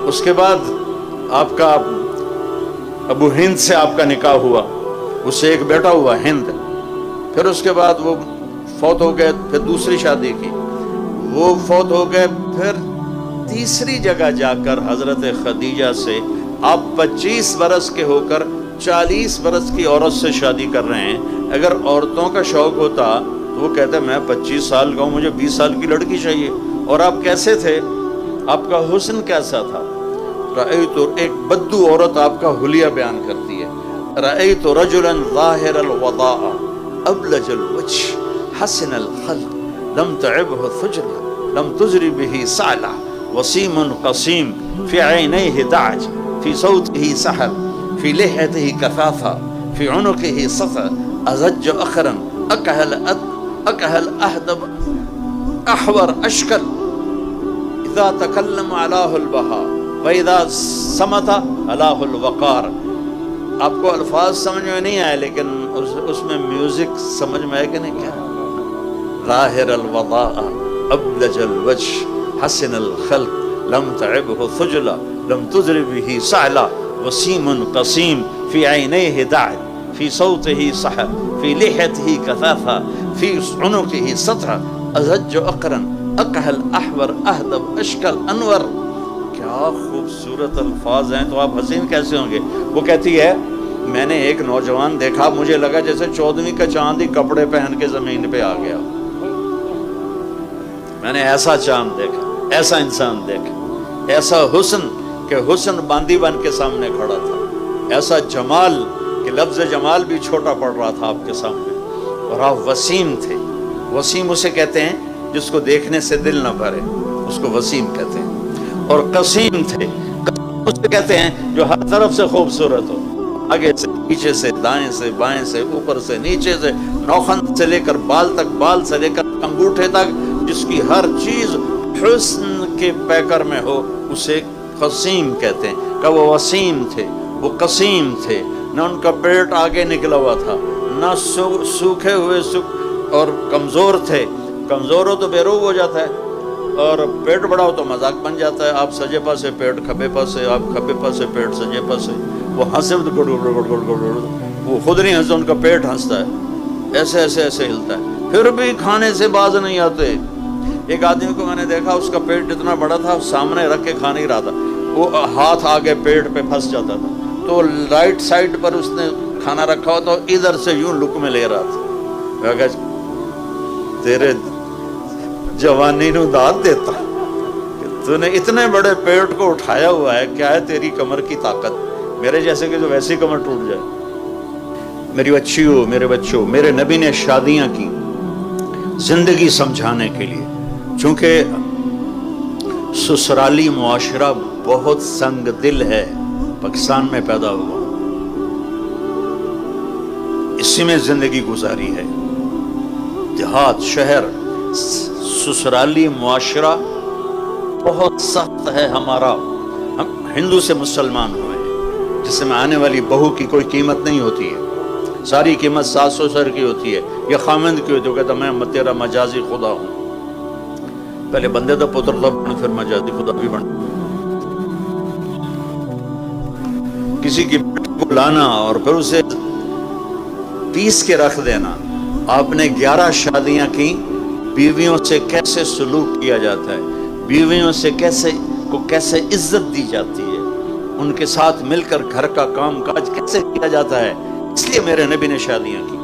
اس کے بعد آپ کا ابو ہند سے آپ کا نکاح ہوا، اس سے ایک بیٹا ہوا ہند، پھر اس کے بعد وہ فوت ہو گئے، پھر دوسری شادی کی، وہ فوت ہو گئے، پھر تیسری جگہ جا کر حضرت خدیجہ سے آپ 25 برس کے ہو کر 40 برس کی عورت سے شادی کر رہے ہیں۔ اگر عورتوں کا شوق ہوتا تو وہ کہتے میں 25 سال کا ہوں، مجھے 20 سال کی لڑکی چاہیے۔ اور آپ کیسے تھے؟ آپ کا حسن کیسا تھا؟ رأیت، ایک بدو عورت آپ کا حلیہ بیان کرتی ہے، رأیت رجلا ظاہر الوضاء ابلج الوجه حسن الخلق لم تعبه ثجلا لم تزر به صعلة وسيم قصيم في عينيه دعج في صوته سحر في لحيته كثافة في عنقه صفا أزج أخرا أكهل أهدب أحور أشكل إذا تكلم علاه البهاء وإذا صمت علاه الوقار۔ آپ کو الفاظ سمجھ میں نہیں آئے لیکن اس میں میوزک سمجھ میں آئے کہ نہیں؟ کیا ظاہر الوضاء ابلج الوجه حسن الخلق لم تعبه ثجلا لم تزر به صعلا وسيم قصيم في عينيه دعج في صوته سحر في لحيته كثافة فی عنقہ سطر ازج اقرن اقحل احور اہدب اشکل انور. کیا خوبصورت الفاظ ہیں. تو آپ حسین کیسے ہوں گے؟ وہ کہتی ہے میں نے ایک نوجوان دیکھا، مجھے لگا جیسے 14ویں کا چاند ہی کپڑے پہن کے زمین پہ آ گیا. میں نے ایسا چاند دیکھا، ایسا انسان دیکھا، ایسا حسن کہ حسن باندی بن کے سامنے کھڑا تھا، ایسا جمال کہ لفظ جمال بھی چھوٹا پڑ رہا تھا آپ کے سامنے. اور آپ وسیم تھے. وسیم اسے کہتے ہیں جس کو دیکھنے سے دل نہ بھرے، اس کو وسیم کہتے ہیں. اور قسیم تھے، اسے کہتے ہیں جو ہر طرف سے خوبصورت ہو، آگے سے پیچھے سے دائیں سے بائیں سے اوپر سے نیچے سے، نوخن سے لے کر بال تک، بال سے لے کر انگوٹھے تک، جس کی ہر چیز حسن کے پیکر میں ہو اسے قسیم کہتے ہیں. کہ وہ وسیم تھے، وہ قسیم تھے. نہ ان کا پیٹ آگے نکلا ہوا تھا، نہ سوکھے ہوئے اور کمزور تھے. کمزور ہو تو بے روح ہو جاتا ہے، اور پیٹ بڑا ہو تو مذاق بن جاتا ہے. آپ سجے پاسے پیٹ کھبے پاسے، آپ کھبے پاسے پیٹ سجے پاسے. وہ ہنسے تو گڑ گڑ گڑ گڑ گڑ، وہ خود نہیں ہنستا، ان کا پیٹ ہنستا ہے، ایسے ایسے ایسے ہلتا ہے، پھر بھی کھانے سے باز نہیں آتے. ایک آدمی کو میں نے دیکھا، اس کا پیٹ اتنا بڑا تھا، سامنے رکھ کے کھا نہیں رہا تھا، وہ ہاتھ آگے پیٹ پہ پھنس جاتا تھا، تو رائٹ سائڈ پر اس نے کھانا رکھا ہوا تھا، ادھر سے یوں لقمے لے رہا تھا. کہ تیرے جوانی نو داد دیتا کہ تو نے اتنے بڑے پیٹ کو اٹھایا ہوا ہے، کیا ہے تیری کمر کی طاقت؟ میرے جیسے کہ جو ویسی کمر ٹوٹ جائے. میری بچیوں، میرے بچوں، میرے نبی نے شادیاں کی زندگی سمجھانے کے لیے، چونکہ سسرالی معاشرہ بہت سنگ دل ہے. پاکستان میں پیدا ہوا، اسی میں زندگی گزاری ہے. دیہات، شہر، سسرالی معاشرہ بہت سخت ہے ہمارا. ہم ہندو سے مسلمان ہوئے ہیں، جس میں آنے والی بہو کی کوئی قیمت نہیں ہوتی ہے، ساری قیمت 700 سر کی ہوتی ہے. یہ خامند کی ہوتی ہے، کہتا میں تیرا مجازی خدا ہوں. پہلے بندے دا پتر تھا، پھر مجازی خدا بھی بن. کسی کی بیٹی کو لانا اور پھر اسے پیس کے رکھ دینا. آپ نے 11 شادیاں کی. بیویوں سے کیسے سلوک کیا جاتا ہے، بیویوں سے کیسے عزت دی جاتی ہے، ان کے ساتھ مل کر گھر کا کام کاج کیسے کیا جاتا ہے. اس لیے میرے نبی نے شادیاں کی،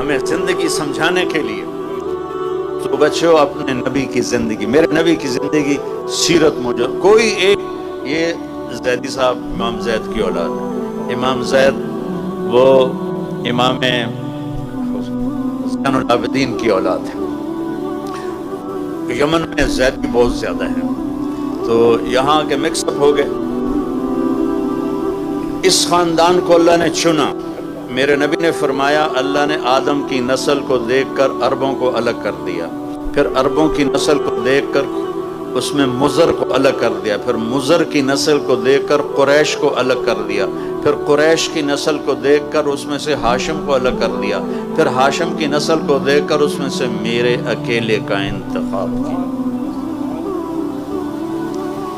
ہمیں زندگی سمجھانے کے لیے. تو بچوں اپنے نبی کی زندگی، میرے نبی کی زندگی، سیرت موجود. کوئی ایک، یہ زیدی صاحب امام زید کی اولاد ہے. امام زید وہ امام زین العابدین کی اولاد ہے. یمن میں زید بھی بہت زیادہ ہے، تو یہاں کے مکس اپ ہو گئے. اس خاندان کو اللہ نے چنا. میرے نبی نے فرمایا اللہ نے آدم کی نسل کو دیکھ کر عربوں کو الگ کر دیا، پھر عربوں کی نسل کو دیکھ کر اس میں مضر کو الگ کر دیا، پھر مضر کی نسل کو دیکھ کر قریش کو الگ کر دیا، پھر قریش کی نسل کو دیکھ کر اس میں سے ہاشم کو الگ کر دیا، پھر ہاشم کی نسل کو دیکھ کر اس میں سے میرے اکیلے کا انتخاب کیا.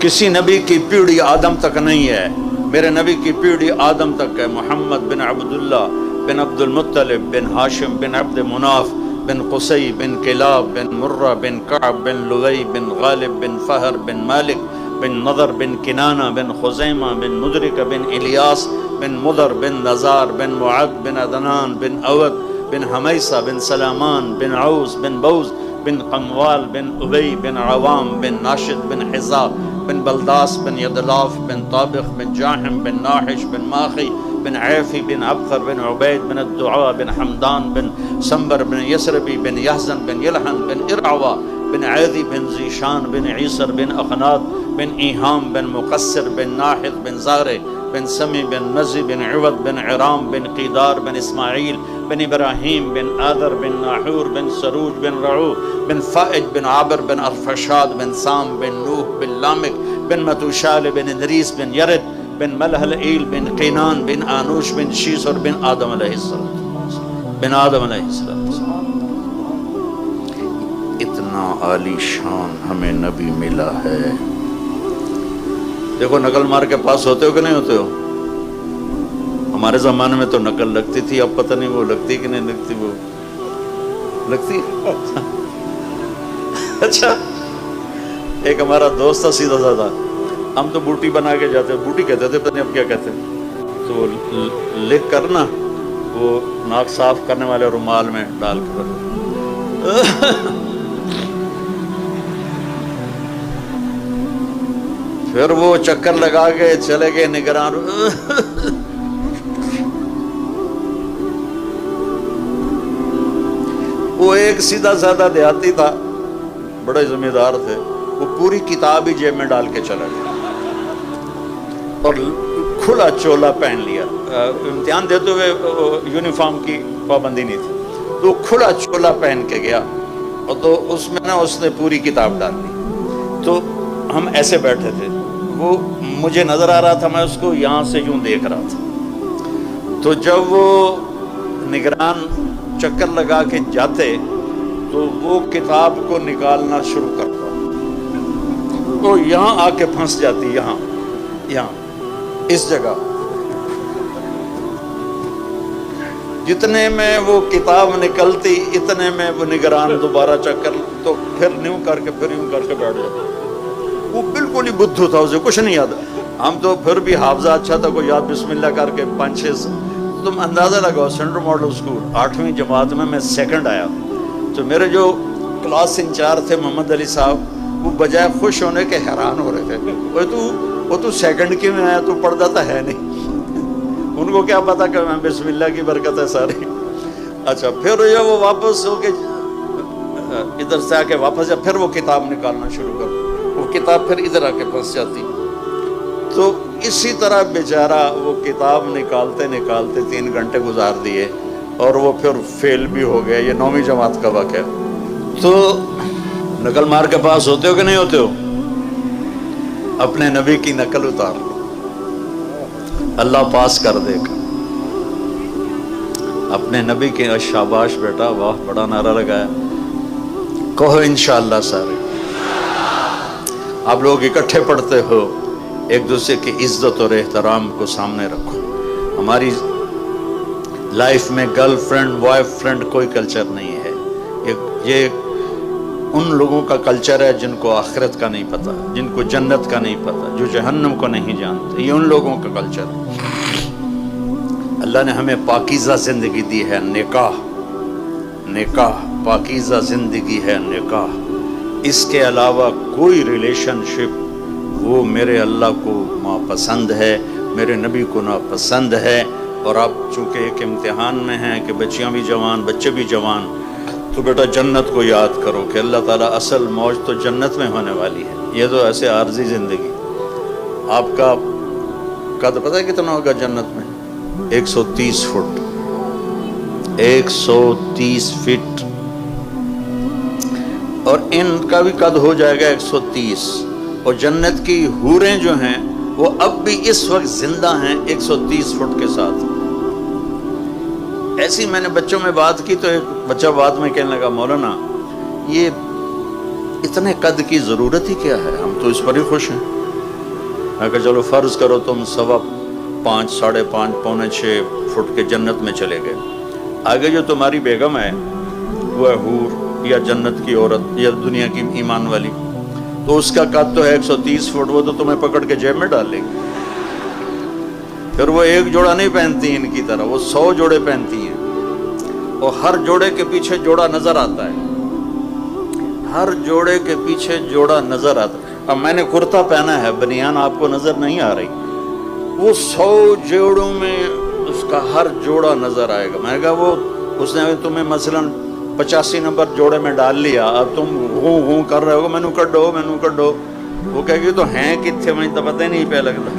کسی نبی کی پیڑھی آدم تک نہیں ہے، میرے نبی کی پیڑھی آدم تک ہے. محمد بن عبداللہ بن عبد المطلب بن ہاشم بن عبد مناف بن قصی بن کلاب بن مرہ بن کعب بن لغی بن غالب بن فہر بن مالک بن نضر بن کنانہ بن خزیمہ بن مدرک بن الیاس بن مدر بن نزار بن معد بن عدنان بن اود بن حمیسہ بن سلامان بن عوس بن بوز بن قموال بن ابی بن عوام بن ناشد بن حزا بن بلداس بن یدلاف بن طابخ بن جاحم بن ناحش بن ماخی بن عیفی بن عبقر بن عبید بن الدعاء بن حمدان بن سنبر بن یسربی بن یحزن بن یلحن بن ارعوا بن عیدی بن زیشان بن عیسر بن اخنات بن ایہام بن مقصر بن ناحد بن زارے بن سمی بن نزی بن عوض بن عرام بن قیدار بن اسماعیل بن ابراہیم بن آدر بن ناحور بن سروج بن رعو بن فائج بن عابر بن ارفشاد بن سام بن نوح بن لامک بن متوشال بن ادریس بن یرد بن ملحلئیل بن قینان بن آنوش بن شیس اور بن آدم علیہ السلام بن آدم علیہ السلام. اتنا عالی شان ہمیں نبی ملا ہے. دیکھو نقل مار کے پاس ہوتے ہو کہ نہیں ہوتے ہو؟ ہمارے زمانے میں تو نقل لگتی تھی، اب پتہ نہیں وہ لگتی کہ نہیں لگتی. وہ لگتی ہے؟ اچھا، ایک ہمارا دوست تھا سیدھا سادہ، ہم تو بوٹی بنا کے جاتے، بوٹی کہتے تھے، پتہ نہیں اب کیا کہتے ہیں، تو لکھ کر نا وہ ناک صاف کرنے والے رومال میں ڈال کر پھر وہ چکر لگا کے چلے گئے نگران، وہ ایک سیدھا سادہ دیہاتی تھا، بڑے ذمہ دار تھے، وہ پوری کتاب ہی جیب میں ڈال کے چلا گیا اور کھلا چولا پہن لیا، امتحان دیتے ہوئے یونیفارم کی پابندی نہیں تھی، تو کھلا چولا پہن کے گیا، اور تو اس میں نا اس نے پوری کتاب ڈال دی، تو ہم ایسے بیٹھے تھے، وہ مجھے نظر آ رہا تھا، میں اس کو یہاں سے یوں دیکھ رہا تھا، تو جب وہ نگران چکر لگا کے جاتے تو وہ کتاب کو نکالنا شروع کرتا، وہ یہاں آ کے پھنس جاتی، یہاں اس جگہ، جتنے میں وہ کتاب نکلتی اتنے میں وہ نگران دوبارہ چکر، تو پھر نیوں کر کے پھر یوں کر کے بیٹھ جاتا، وہ بالکل ہی بدھو تھا، اسے کچھ نہیں یاد، ہم تو پھر بھی حافظہ اچھا تھا، کوئی یاد بسم اللہ کر کے 5-6، تم اندازہ لگاؤ سینٹرل ماڈل اسکول 8ویں جماعت میں سیکنڈ آیا، تو میرے جو کلاس انچارج تھے محمد علی صاحب، وہ بجائے خوش ہونے کے حیران ہو رہے تھے، وہ تو سیکنڈ کی میں آیا، تو پڑھتا تو ہے نہیں، ان کو کیا پتا کہ میں بسم اللہ کی برکت ہے ساری۔ اچھا، پھر جب وہ واپس ہو کے ادھر سے آ کے واپس جا، پھر وہ کتاب نکالنا شروع کر، وہ کتاب پھر ادھر آ کے پھنس جاتی، تو اسی طرح بیچارہ وہ کتاب نکالتے نکالتے 3 گھنٹے گزار دیے، اور وہ پھر فیل بھی ہو گیا۔ یہ 9ویں جماعت کا واقعہ۔ تو نقل مار کے پاس ہوتے ہو کہ نہیں ہوتے ہو؟ اپنے نبی کی نقل اتار لو، اللہ پاس کر دے گا اپنے نبی کے۔ شاباش بیٹا، واہ بڑا نعرہ لگایا، کہو انشاءاللہ سارے۔ آپ لوگ اکٹھے پڑھتے ہو، ایک دوسرے کی عزت اور احترام کو سامنے رکھو۔ ہماری لائف میں گرل فرینڈ بوائے فرینڈ کوئی کلچر نہیں ہے، یہ ان لوگوں کا کلچر ہے جن کو آخرت کا نہیں پتا، جن کو جنت کا نہیں پتا، جو جہنم کو نہیں جانتے، یہ ان لوگوں کا کلچر ہے۔ اللہ نے ہمیں پاکیزہ زندگی دی ہے، نکاح پاکیزہ زندگی ہے، نکاح۔ اس کے علاوہ کوئی ریلیشن شپ وہ میرے اللہ کو ناپسند ہے، میرے نبی کو ناپسند ہے۔ اور آپ چونکہ ایک امتحان میں ہیں کہ بچیاں بھی جوان بچے بھی جوان، تو بیٹا جنت کو یاد کرو کہ اللہ تعالیٰ اصل موج تو جنت میں ہونے والی ہے، یہ تو ایسے عارضی زندگی۔ آپ کا قد پتہ ہے کتنا ہوگا جنت میں؟ 130 فٹ، 130 فٹ، اور ان کا بھی قد ہو جائے گا 130۔ اور جنت کی حوریں جو ہیں وہ اب بھی اس وقت زندہ ہیں 130 فٹ کے ساتھ۔ ایسی میں نے بچوں میں بات کی تو ایک بچہ بعد میں کہنے لگا، مولانا یہ اتنے قد کی ضرورت ہی کیا ہے، ہم تو اس پر ہی خوش ہیں۔ میں کہا چلو فرض کرو تم 5.25 ساڑھے 5 پونے 6 فٹ کے جنت میں چلے گئے، آگے جو تمہاری بیگم ہے وہ ہے حور یا جنت کی عورت یا دنیا کی ایمان والی، تو اس کا قد تو ہے 130 فٹ، وہ تو تمہیں پکڑ کے جیب میں ڈال لے گی۔ پھر وہ ایک جوڑا نہیں پہنتی ان کی طرح، وہ 100 جوڑے پہنتی ہیں، اور ہر جوڑے کے پیچھے جوڑا نظر آتا ہے، ہر جوڑے کے پیچھے جوڑا نظر آتا ہے۔ اب میں نے کرتا پہنا ہے، بنیان آپ کو نظر نہیں آ رہی، وہ 100 جوڑوں میں اس کا ہر جوڑا نظر آئے گا۔ میں نے کہا وہ اس نے تمہیں مثلاً 85 نمبر جوڑے میں ڈال لیا، اب تم ہوں کر رہے ہو، مینو کڈو، وہ کہے گی تو ہیں کتنے، مجھے تو پتہ ہی نہیں پہ لگتا،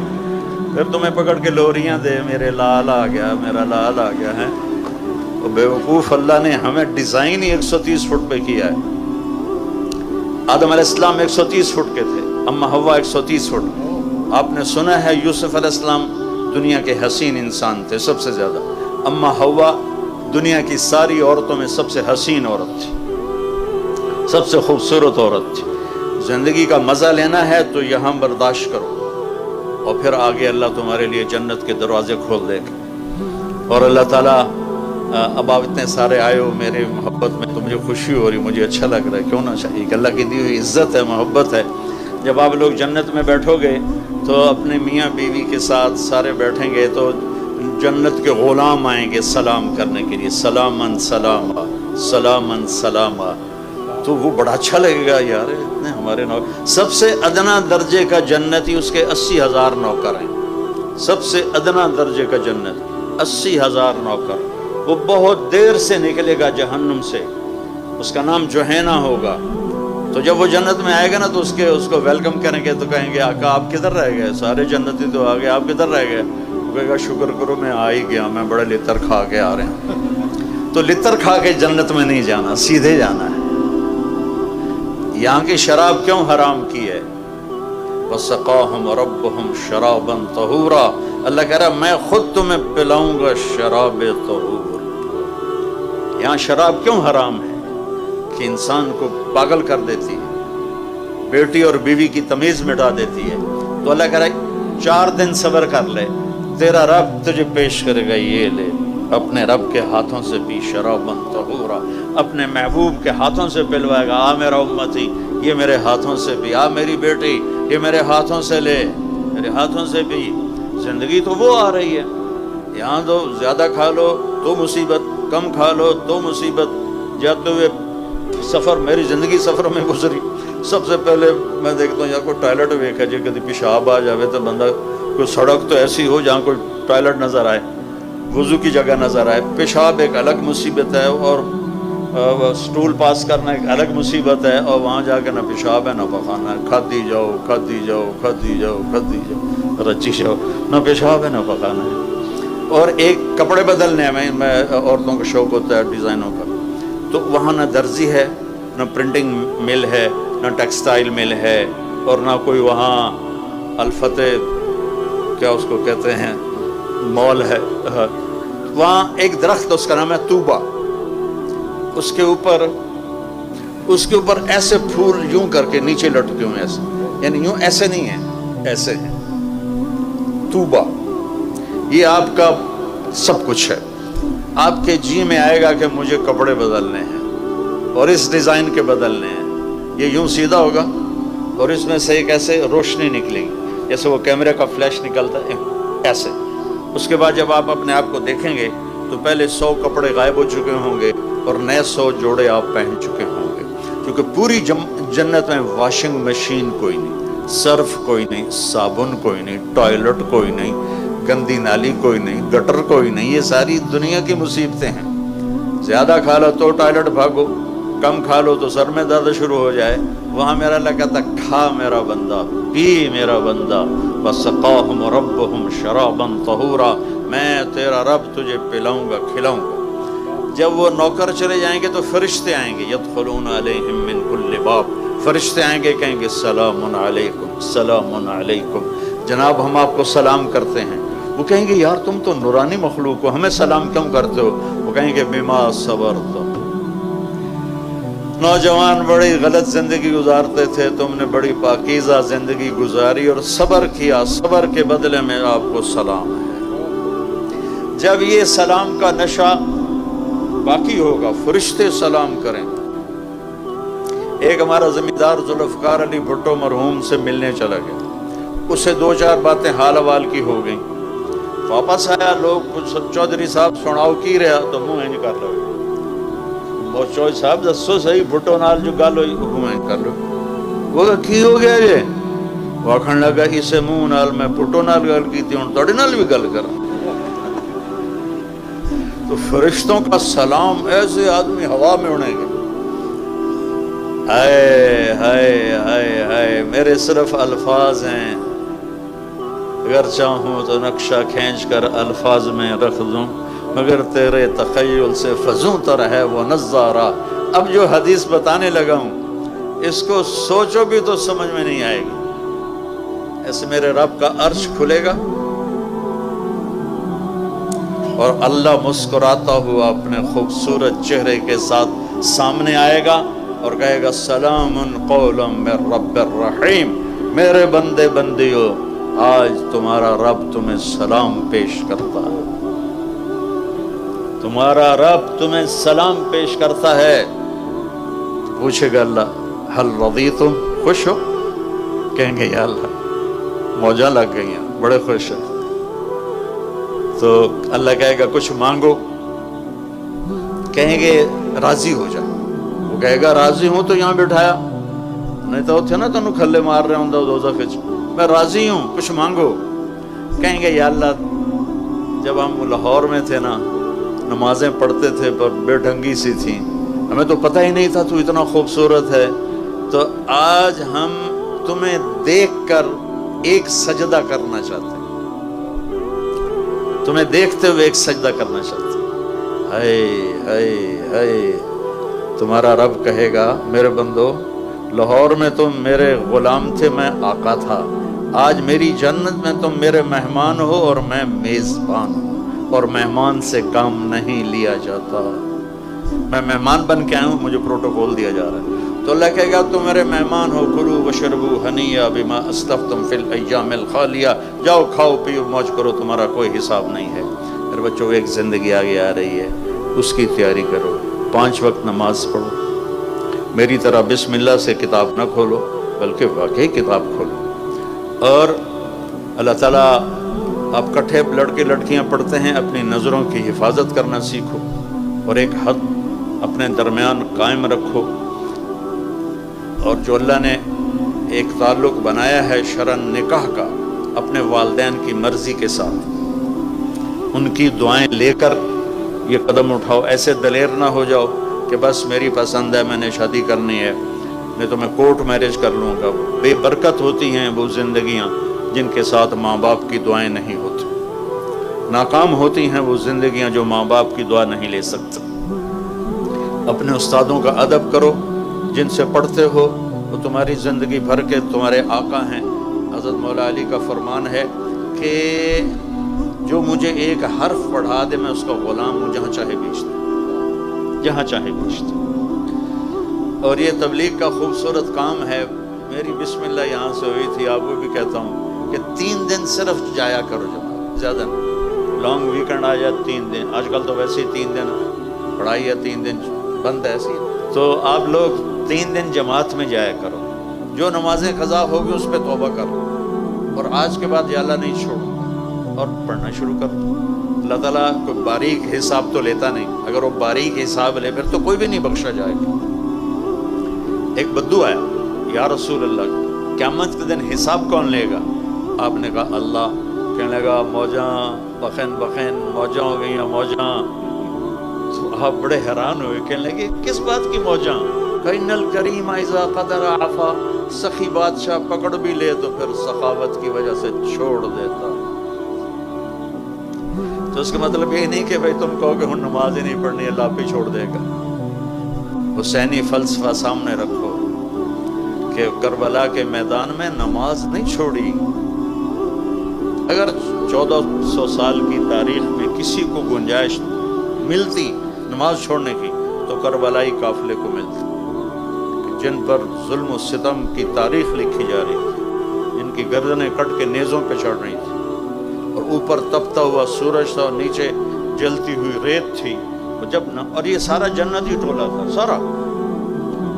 پھر تمہیں پکڑ کے لوریاں دے، میرے لال آ گیا، میرا لال آ گیا ہے۔ تو بے وقوف اللہ نے ہمیں ڈیزائن ہی 130 فٹ پہ کیا ہے۔ آدم علیہ السلام 130 فٹ کے تھے، اما حوا 130 فٹ۔ آپ نے سنا ہے یوسف علیہ السلام دنیا کے حسین انسان تھے سب سے زیادہ، اما حوا دنیا کی ساری عورتوں میں سب سے حسین عورت تھی، سب سے خوبصورت عورت تھی۔ زندگی کا مزہ لینا ہے تو یہاں برداشت کرو، اور پھر آگے اللہ تمہارے لیے جنت کے دروازے کھول دے گا۔ اور اللہ تعالیٰ اب آپ اتنے سارے آئے ہو میرے محبت میں تو مجھے خوشی ہو رہی، مجھے اچھا لگ رہا ہے، کیوں نہ چاہیے کہ اللہ کی دی ہوئی عزت ہے، محبت ہے۔ جب آپ لوگ جنت میں بیٹھو گے تو اپنے میاں بیوی کے ساتھ سارے بیٹھیں گے تو جنت کے غلام آئیں گے سلام کرنے کے لیے، سلامن سلاما سلامن سلاما، تو وہ بڑا اچھا لگے گا، یار اتنے ہمارے نوکر۔ سب سے ادنا درجے کا جنتی اس کے 80,000 نوکر ہیں، سب سے ادنا درجے کا جنت 80,000 نوکر، وہ بہت دیر سے نکلے گا جہنم سے، اس کا نام جوہینا ہوگا۔ تو جب وہ جنت میں آئے گا نا تو اس کو ویلکم کریں گے تو کہیں گے آقا آپ کدھر رہ گئے، سارے جنتی تو آ گئے، آپ کدھر رہ گئے؟ وہ کہے گا شکر کرو میں آ ہی گیا، میں بڑے لتر کھا کے آ رہے ہیں۔ تو لتر کھا کے جنت میں نہیں جانا، سیدھے جانا ہے۔ یہاں کی شراب کیوں حرام کی ہے؟ وَسَقَاهُمْ رَبُّهُمْ شَرَابًا طَهُورًا، اللہ کہہ رہا میں خود تمہیں پلاؤں گا شراب طہور۔ یہاں شراب کیوں حرام ہے؟ کہ انسان کو پاگل کر دیتی ہے، بیٹی اور بیوی کی تمیز مٹا دیتی ہے۔ تو اللہ کہہ رہا ہے 4 دن صبر کر لے، تیرا رب تجھے پیش کرے گا، یہ لے اپنے رب کے ہاتھوں سے پی شرابً طہورا، اپنے محبوب کے ہاتھوں سے پلوائے گا، آ میرا امتی یہ میرے ہاتھوں سے پی، آ میری بیٹی یہ میرے ہاتھوں سے لے، میرے ہاتھوں سے پی۔ زندگی تو وہ آ رہی ہے، یہاں تو زیادہ کھا لو تو مصیبت، کم کھا لو تو مصیبت۔ جاتے ہوئے سفر، میری زندگی سفر میں گزری، سب سے پہلے میں دیکھتا ہوں یا کوئی ٹوائلٹ ویکھا جی، کدی پیشاب آ جاوے تو بندہ، کوئی سڑک تو ایسی ہو جہاں کوئی ٹوائلٹ نظر آئے، وضو کی جگہ نظر آئے۔ پیشاب ایک الگ مصیبت ہے، اور سٹول پاس کرنا ایک الگ مصیبت ہے، اور وہاں جا کے نہ پیشاب ہے نہ پخانا ہے، کھاتی جاؤ کھاتی جاؤ کھاتی جاؤ کھاتی جاؤ رچی جاؤ، نہ پیشاب ہے نہ پخانا ہے۔ اور ایک کپڑے بدلنے میں عورتوں کا شوق ہوتا ہے ڈیزائنوں کا، تو وہاں نہ درزی ہے، نہ پرنٹنگ مل ہے، نہ ٹیکسٹائل مل ہے، اور نہ کوئی وہاں الفتح کیا اس کو کہتے ہیں مال ہے۔ وہاں ایک درخت اس کا نام ہے طوبہ، اس کے اوپر ایسے پھول یوں کر کے نیچے لٹکے ہوئے، ایسے یعنی یوں ایسے نہیں ہیں، ایسے ہیں۔ طوبہ یہ آپ کا سب کچھ ہے، آپ کے جی میں آئے گا کہ مجھے کپڑے بدلنے ہیں اور اس ڈیزائن کے بدلنے ہیں، یہ یوں سیدھا ہوگا اور اس میں سے ایک ایسے روشنی نکلے گی جیسے وہ کیمرے کا فلیش نکلتا ہے ایسے۔ اس کے بعد جب آپ اپنے آپ کو دیکھیں گے تو پہلے 100 کپڑے غائب ہو چکے ہوں گے اور نئے 100 جوڑے آپ پہن چکے ہوں گے، کیونکہ پوری جنت میں واشنگ مشین کوئی نہیں، صرف کوئی نہیں، صابن کوئی نہیں، ٹوائلٹ کوئی نہیں، گندی نالی کوئی نہیں، گٹر کوئی نہیں۔ یہ ساری دنیا کی مصیبتیں ہیں۔ زیادہ کھا لو تو ٹوائلٹ بھاگو، کم کھا لو تو سر میں درد شروع ہو جائے۔ وہاں میرا اللہ کہتا کھا میرا بندہ، پی میرا بندہ، وَسَقَاهُمْ رَبُّهُمْ شَرَابًا طَهُورًا، میں تیرا رب تجھے پلاؤں گا کھلاؤں گا۔ جب وہ نوکر چلے جائیں گے تو فرشتے آئیں گے، يَدْخُلُونَ عَلَيْهِمْ مِنْ كُلِّ بَابٍ، فرشتے آئیں گے کہیں گے سلام علیکم سلام علیکم، جناب ہم آپ کو سلام کرتے ہیں۔ وہ کہیں گے یار تم تو نورانی مخلوق ہو، ہمیں سلام کیوں کرتے ہو؟ وہ کہیں گے بما صبرتم، نوجوان بڑی غلط زندگی گزارتے تھے، تم نے بڑی پاکیزہ زندگی گزاری اور صبر کیا، صبر کے بدلے میں آپ کو سلام ہے۔ جب یہ سلام کا نشہ باقی ہوگا فرشتے سلام کریں۔ ایک ہمارا زمیندار ذوالفقار علی بھٹو مرحوم سے ملنے چلا گیا، اسے 2-4 باتیں حال حوال کی ہو گئیں، واپس آیا، لوگ چودھری صاحب سناؤ کی رہا تو منہ نہیں کر لو، وہ چودھری صاحب دسو صحیح بھٹو نال جو گل ہوئی منہ کر لو۔ وہ کی ہو گیا جی؟ وہ آکھن لگا اسے منہ نال میں بھٹو نال گل کی تھی، ہوں تھوڑے نال بھی گل کر۔ تو فرشتوں کا سلام ایسے آدمی ہوا میں اڑیں گے، ہائے ہائے ہائے ہائے، میرے صرف الفاظ ہیں، اگر چاہوں تو نقشہ کھینچ کر الفاظ میں رکھ دوں، مگر تیرے تخیل سے فزوں تر ہے وہ نظارہ۔ اب جو حدیث بتانے لگا ہوں اس کو سوچو بھی تو سمجھ میں نہیں آئے گی۔ ایسے میرے رب کا عرش کھلے گا اور اللہ مسکراتا ہوا اپنے خوبصورت چہرے کے ساتھ سامنے آئے گا اور کہے گا سلام قولا من رب الرحیم، میرے بندے بندیو آج تمہارا رب تمہیں سلام پیش کرتا ہے۔ تمہارا رب تمہیں سلام پیش کرتا ہے، تو پوچھے گا اللہ حل رضیتم، خوش ہو؟ کہیں گے یا اللہ موجاں لگ گئی ہیں، بڑے خوش ہیں۔ تو اللہ کہے گا کچھ مانگو، کہیں گے راضی ہو جا، وہ کہے گا راضی ہوں تو یہاں بٹھایا نہیں تو اتنے نا تنوں کھلے مار رہے ہوں دوزخ وچ، میں راضی ہوں کچھ مانگو۔ کہیں گے یا اللہ جب ہم لاہور میں تھے نا نمازیں پڑھتے تھے پر بے ڈھنگی سی تھیں، ہمیں تو پتہ ہی نہیں تھا تو اتنا خوبصورت ہے، تو آج ہم تمہیں دیکھ کر ایک سجدہ کرنا چاہتے ہیں، تمہیں دیکھتے ہوئے ایک سجدہ کرنا چاہتے ہیں۔ ہائے ہائے ہائے، تمہارا رب کہے گا میرے بندو لاہور میں تم میرے غلام تھے، میں آقا تھا، آج میری جنت میں تم میرے مہمان ہو اور میں میزبان ہوں، اور مہمان سے کام نہیں لیا جاتا، میں مہمان بن کے آیا ہوں، مجھے پروٹوکول دیا جا رہا ہے۔ تو اللہ کہے گا تم میرے مہمان ہو، کلوا واشربوا ہنیئا بما اسلفتم فی الایام الخالیہ، جاؤ کھاؤ پیو موج کرو، تمہارا کوئی حساب نہیں ہے۔ میرے بچوں ایک زندگی آگے آ رہی ہے، اس کی تیاری کرو، 5 وقت نماز پڑھو، میری طرح بسم اللہ سے کتاب نہ کھولو بلکہ واقعی کتاب کھولو، اور اللہ تعالیٰ آپ کٹھے لڑکے لڑکیاں پڑھتے ہیں، اپنی نظروں کی حفاظت کرنا سیکھو اور ایک حد اپنے درمیان قائم رکھو، اور جو اللہ نے ایک تعلق بنایا ہے شرعاً نکاح کا اپنے والدین کی مرضی کے ساتھ، ان کی دعائیں لے کر یہ قدم اٹھاؤ، ایسے دلیر نہ ہو جاؤ کہ بس میری پسند ہے میں نے شادی کرنی ہے، نہیں تو میں کورٹ میرج کر لوں گا۔ بے برکت ہوتی ہیں وہ زندگیاں جن کے ساتھ ماں باپ کی دعائیں نہیں ہوتی، ناکام ہوتی ہیں وہ زندگیاں جو ماں باپ کی دعا نہیں لے سکتے۔ اپنے استادوں کا ادب کرو، جن سے پڑھتے ہو وہ تمہاری زندگی بھر کے تمہارے آقا ہیں۔ حضرت مولا علی کا فرمان ہے کہ جو مجھے ایک حرف پڑھا دے میں اس کا غلام ہوں، جہاں چاہے بیچ دوں، جہاں چاہے بیچ دوں۔ اور یہ تبلیغ کا خوبصورت کام ہے۔ میری بسم اللہ یہاں سے ہوئی تھی، آپ کو بھی کہتا ہوں کہ 3 دن صرف جایا کرو جماعت، زیادہ نہیں، لانگ ویکنڈ آ جائے 3 دن، آج کل تو ویسے ہی 3 دن پڑھائی ہے، 3 دن بند ہے ایسی، تو آپ لوگ 3 دن جماعت میں جایا کرو، جو نمازیں قضا ہوگی اس پہ توبہ کرو، اور آج کے بعد یا اللہ نہیں چھوڑو اور پڑھنا شروع کر دو۔ اللہ تعالیٰ کوئی باریک حساب تو لیتا نہیں، اگر وہ باریک حساب لے پھر تو کوئی بھی نہیں بخشا جائے گا۔ ایک بدو آیا، یا رسول اللہ قیامت کے دن حساب کون لے گا؟ آپ نے کہا اللہ۔ کہنے لگا موجاں بخین بخین موجاں ہو گئی ہیں موجاں۔ تو آپ بڑے حیران ہوئے، کہنے لگے کس بات کی موجاں؟ ان الکریم اذا قدر عفا، سخی بادشاہ پکڑ بھی لے تو پھر سخاوت کی وجہ سے چھوڑ دیتا۔ تو اس کا مطلب یہ نہیں کہ بھئی تم کہو کہ ہن نماز ہی نہیں پڑھنی اللہ پہ چھوڑ دے گا۔ حسینی فلسفہ سامنے رکھو کہ کربلا کے میدان میں نماز نہیں چھوڑی۔ اگر 1400 سال کی تاریخ میں کسی کو گنجائش ملتی نماز چھوڑنے کی تو کربلائی قافلے کو ملتی، جن پر ظلم و ستم کی تاریخ لکھی جا رہی تھی، جن کی گردنیں کٹ کے نیزوں پہ چڑھ رہی تھی، اور اوپر تپتا ہوا سورج تھا اور نیچے جلتی ہوئی ریت تھی، اور یہ سارا جنتی ٹولہ تھا سارا۔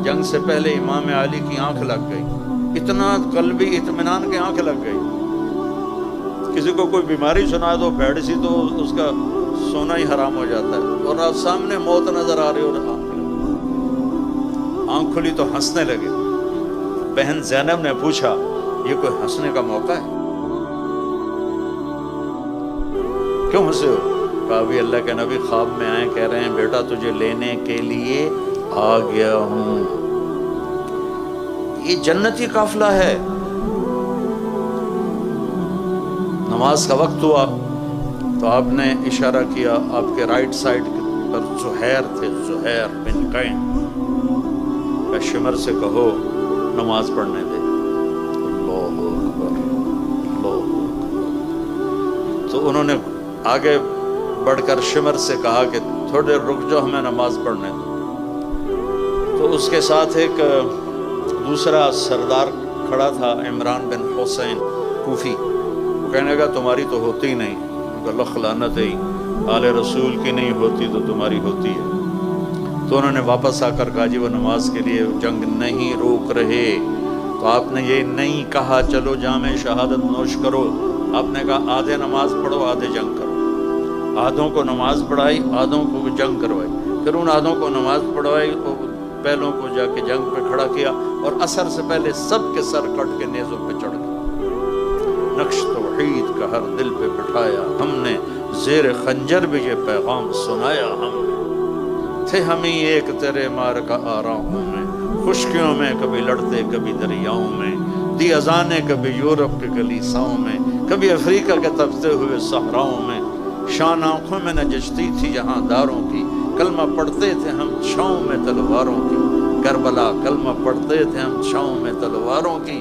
جنگ سے پہلے امام علی کی آنکھ لگ گئی، اتنا قلبی اطمینان کی آنکھ لگ گئی۔ کسی کو کوئی بیماری سنا دو بھیڑ سی تو اس کا سونا ہی حرام ہو جاتا ہے، اور سامنے موت نظر آ رہی اور آنکھ کھلی تو ہنسنے لگے۔ بہن زینب نے پوچھا یہ کوئی ہنسنے کا موقع ہے؟ کیوں ہنسے ہو؟ کہا بھی اللہ کے نبی خواب میں آئے، کہہ رہے ہیں بیٹا تجھے لینے کے لیے آ گیا ہوں۔ یہ جنتی قافلہ ہے۔ نماز کا وقت ہوا تو آپ نے اشارہ کیا، آپ کے رائٹ سائڈ پر زہیر تھے، زہیر بن قین، کہ شمر سے کہو نماز پڑھنے دے۔ اللہ اکبر، اللہ اکبر۔ تو انہوں نے آگے بڑھ کر شمر سے کہا کہ تھوڑے رک جاؤ، ہمیں نماز پڑھنے دو۔ تو اس کے ساتھ ایک دوسرا سردار کھڑا تھا، عمران بن حسین کوفی، وہ کہنے لگا تمہاری تو ہوتی ہی نہیں، اللہ لعنت ہے، آل رسول کی نہیں ہوتی تو تمہاری ہوتی ہے۔ تو انہوں نے واپس آ کر کہا جی وہ نماز کے لیے جنگ نہیں روک رہے۔ تو آپ نے یہ نہیں کہا چلو جام شہادت نوش کرو، آپ نے کہا آدھے نماز پڑھو آدھے جنگ کرو۔ آدھوں کو نماز پڑھائی، آدھوں کو جنگ کروائی، پھر ان آدھوں کو نماز پڑھوائی، پہلوں کو جا کے جنگ پہ کھڑا کیا، اور عصر سے پہلے سب کے سر کٹ کے نیزوں پہ چڑھ گئے۔ نقش توحید کا ہر دل پہ بٹھایا ہم نے، زیر خنجر بھی یہ پیغام سنایا ہم نے۔ تھے ہم ہی ایک تیرے مار کا آراؤں میں، خشکیوں میں کبھی لڑتے کبھی دریاؤں میں، دی اذانیں کبھی یورپ کے کلیساؤں میں، کبھی افریقہ کے تپتے ہوئے صحراؤں میں۔ شان آنکھوں میں نہ جچتی تھی جہاں داروں کی، کلمہ پڑھتے تھے ہم چھاؤں میں تلواروں کی۔ کربلا کلمہ پڑھتے تھے ہم چھاؤں میں تلواروں کی،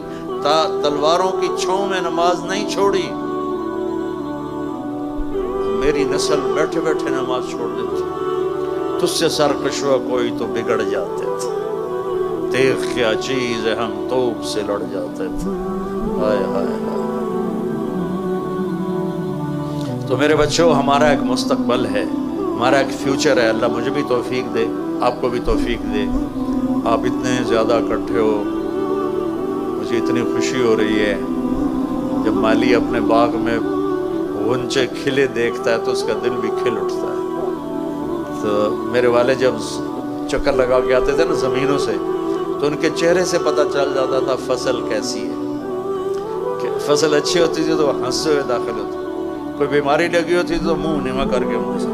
تلواروں کی چھاؤں میں نماز نہیں چھوڑی۔ میری نسل بیٹھے بیٹھے نماز چھوڑ دیتی، تجھ سے سرکشوا کوئی تو بگڑ جاتے تھے، دیکھ کیا چیز ہے ہم توپ سے لڑ جاتے تھے۔ ہائے ہائے ہائے۔ تو میرے بچوں، ہمارا ایک مستقبل ہے، ہمارا ایک فیوچر ہے۔ اللہ مجھے بھی توفیق دے، آپ کو بھی توفیق دے۔ آپ اتنے زیادہ اکٹھے ہو، مجھے اتنی خوشی ہو رہی ہے۔ جب مالی اپنے باغ میں غنچے کھلے دیکھتا ہے تو اس کا دل بھی کھل اٹھتا ہے۔ تو میرے والد جب چکر لگا کے آتے تھے نا زمینوں سے، تو ان کے چہرے سے پتہ چل جاتا تھا فصل کیسی ہے۔ کہ فصل اچھی ہوتی تھی تو ہنستے ہوئے داخل ہوتے، کوئی بیماری لگی ہوتی تو منہ نما کر کے مجھ سے۔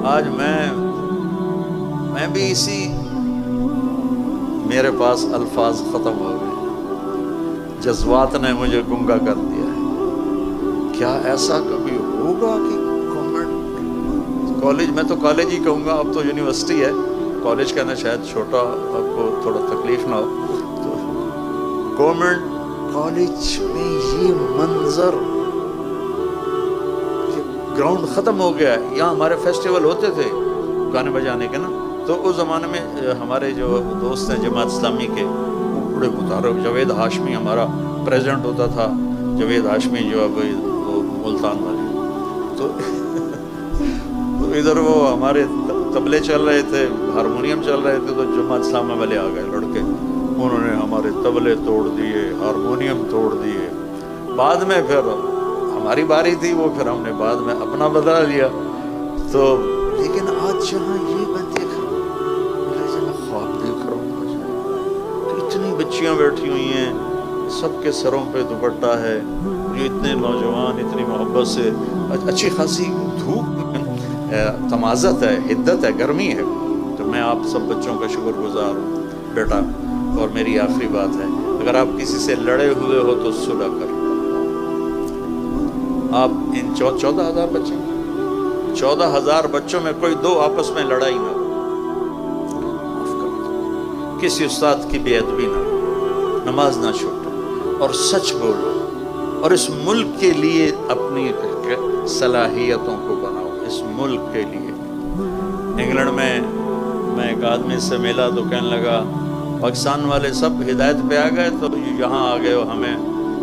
آج میں بھی اسی، میرے پاس الفاظ ختم ہو گئے، جذبات نے مجھے گنگا کر دیا ہے۔ کیا ایسا کبھی ہوگا کہ گورنمنٹ کالج، میں تو کالج ہی کہوں گا، اب تو یونیورسٹی ہے، کالج کہنا شاید چھوٹا، آپ کو تھوڑا تکلیف نہ ہو، تو گورنمنٹ کالج میں یہ منظر، گراؤنڈ ختم ہو گیا ہے۔ یہاں ہمارے فیسٹیول ہوتے تھے گانے بجانے کے نا، تو اس زمانے میں ہمارے جو دوست ہیں جماعت اسلامی کے، وہ بڑے متعارف، جاوید ہاشمی ہمارا پریزیڈنٹ ہوتا تھا، جاوید ہاشمی جو اب ملتان والے، تو ادھر وہ ہمارے طبلے چل رہے تھے، ہارمونیم چل رہے تھے، تو جماعت اسلامی والے آ گئے لڑکے، انہوں نے ہمارے طبلے توڑ دیے، ہارمونیم توڑ دیے۔ بعد میں پھر ہماری باری تھی، وہ پھر ہم نے بعد میں اپنا بدلا لیا۔ تو لیکن آج جہاں یہ میں دیکھ رہا ہوں، میں خواب دیکھ رہا ہوں، اتنی بچیاں بیٹھی ہوئی ہیں، سب کے سروں پہ دوپٹہ ہے، یہ اتنے نوجوان اتنی محبت سے، اچھی خاصی دھوپ، تمازت ہے، حدت ہے، گرمی ہے۔ تو میں آپ سب بچوں کا شکر گزار ہوں بیٹا۔ اور میری آخری بات ہے، اگر آپ کسی سے لڑے ہوئے ہو تو صلح کریں۔ آپ ان 14,000 بچے، 14,000 بچوں میں کوئی دو آپس میں لڑائی نہ ہو، معاف کر دو، کسی استاد کی بے ادبی نہ ہو، نماز نہ چھوٹے، اور سچ بولو، اور اس ملک کے لیے اپنی صلاحیتوں کو بناؤ، اس ملک کے لیے۔ انگلینڈ میں ایک آدمی سے ملا تو کہنے لگا پاکستان والے سب ہدایت پہ آ گئے تو یہاں آ گئے ہو ہمیں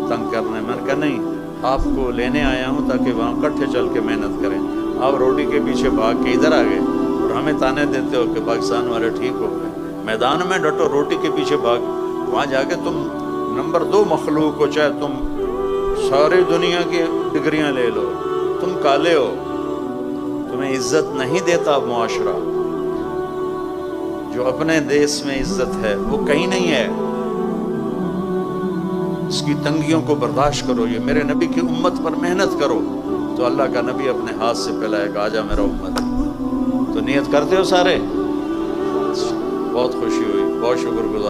تنگ کرنے۔ میں نے کہا نہیں، آپ کو لینے آیا ہوں تاکہ وہاں کٹھے چل کے محنت کریں۔ آپ روٹی کے پیچھے بھاگ کے ادھر آ گئے اور ہمیں تانے دیتے ہو کہ پاکستان والے ٹھیک ہو گئے۔ میدان میں ڈٹو، روٹی کے پیچھے بھاگ، وہاں جا کے تم نمبر 2 مخلوق ہو، چاہے تم ساری دنیا کی ڈگریاں لے لو، تم کالے ہو، تمہیں عزت نہیں دیتا معاشرہ۔ جو اپنے دیس میں عزت ہے وہ کہیں نہیں ہے۔ اس کی تنگیوں کو برداشت کرو، یہ میرے نبی کی امت پر محنت کرو، تو اللہ کا نبی اپنے ہاتھ سے پہلائے گا آجا میرا امت۔ تو نیت کرتے ہو سارے؟ بہت خوشی ہوئی، بہت شکر گزار۔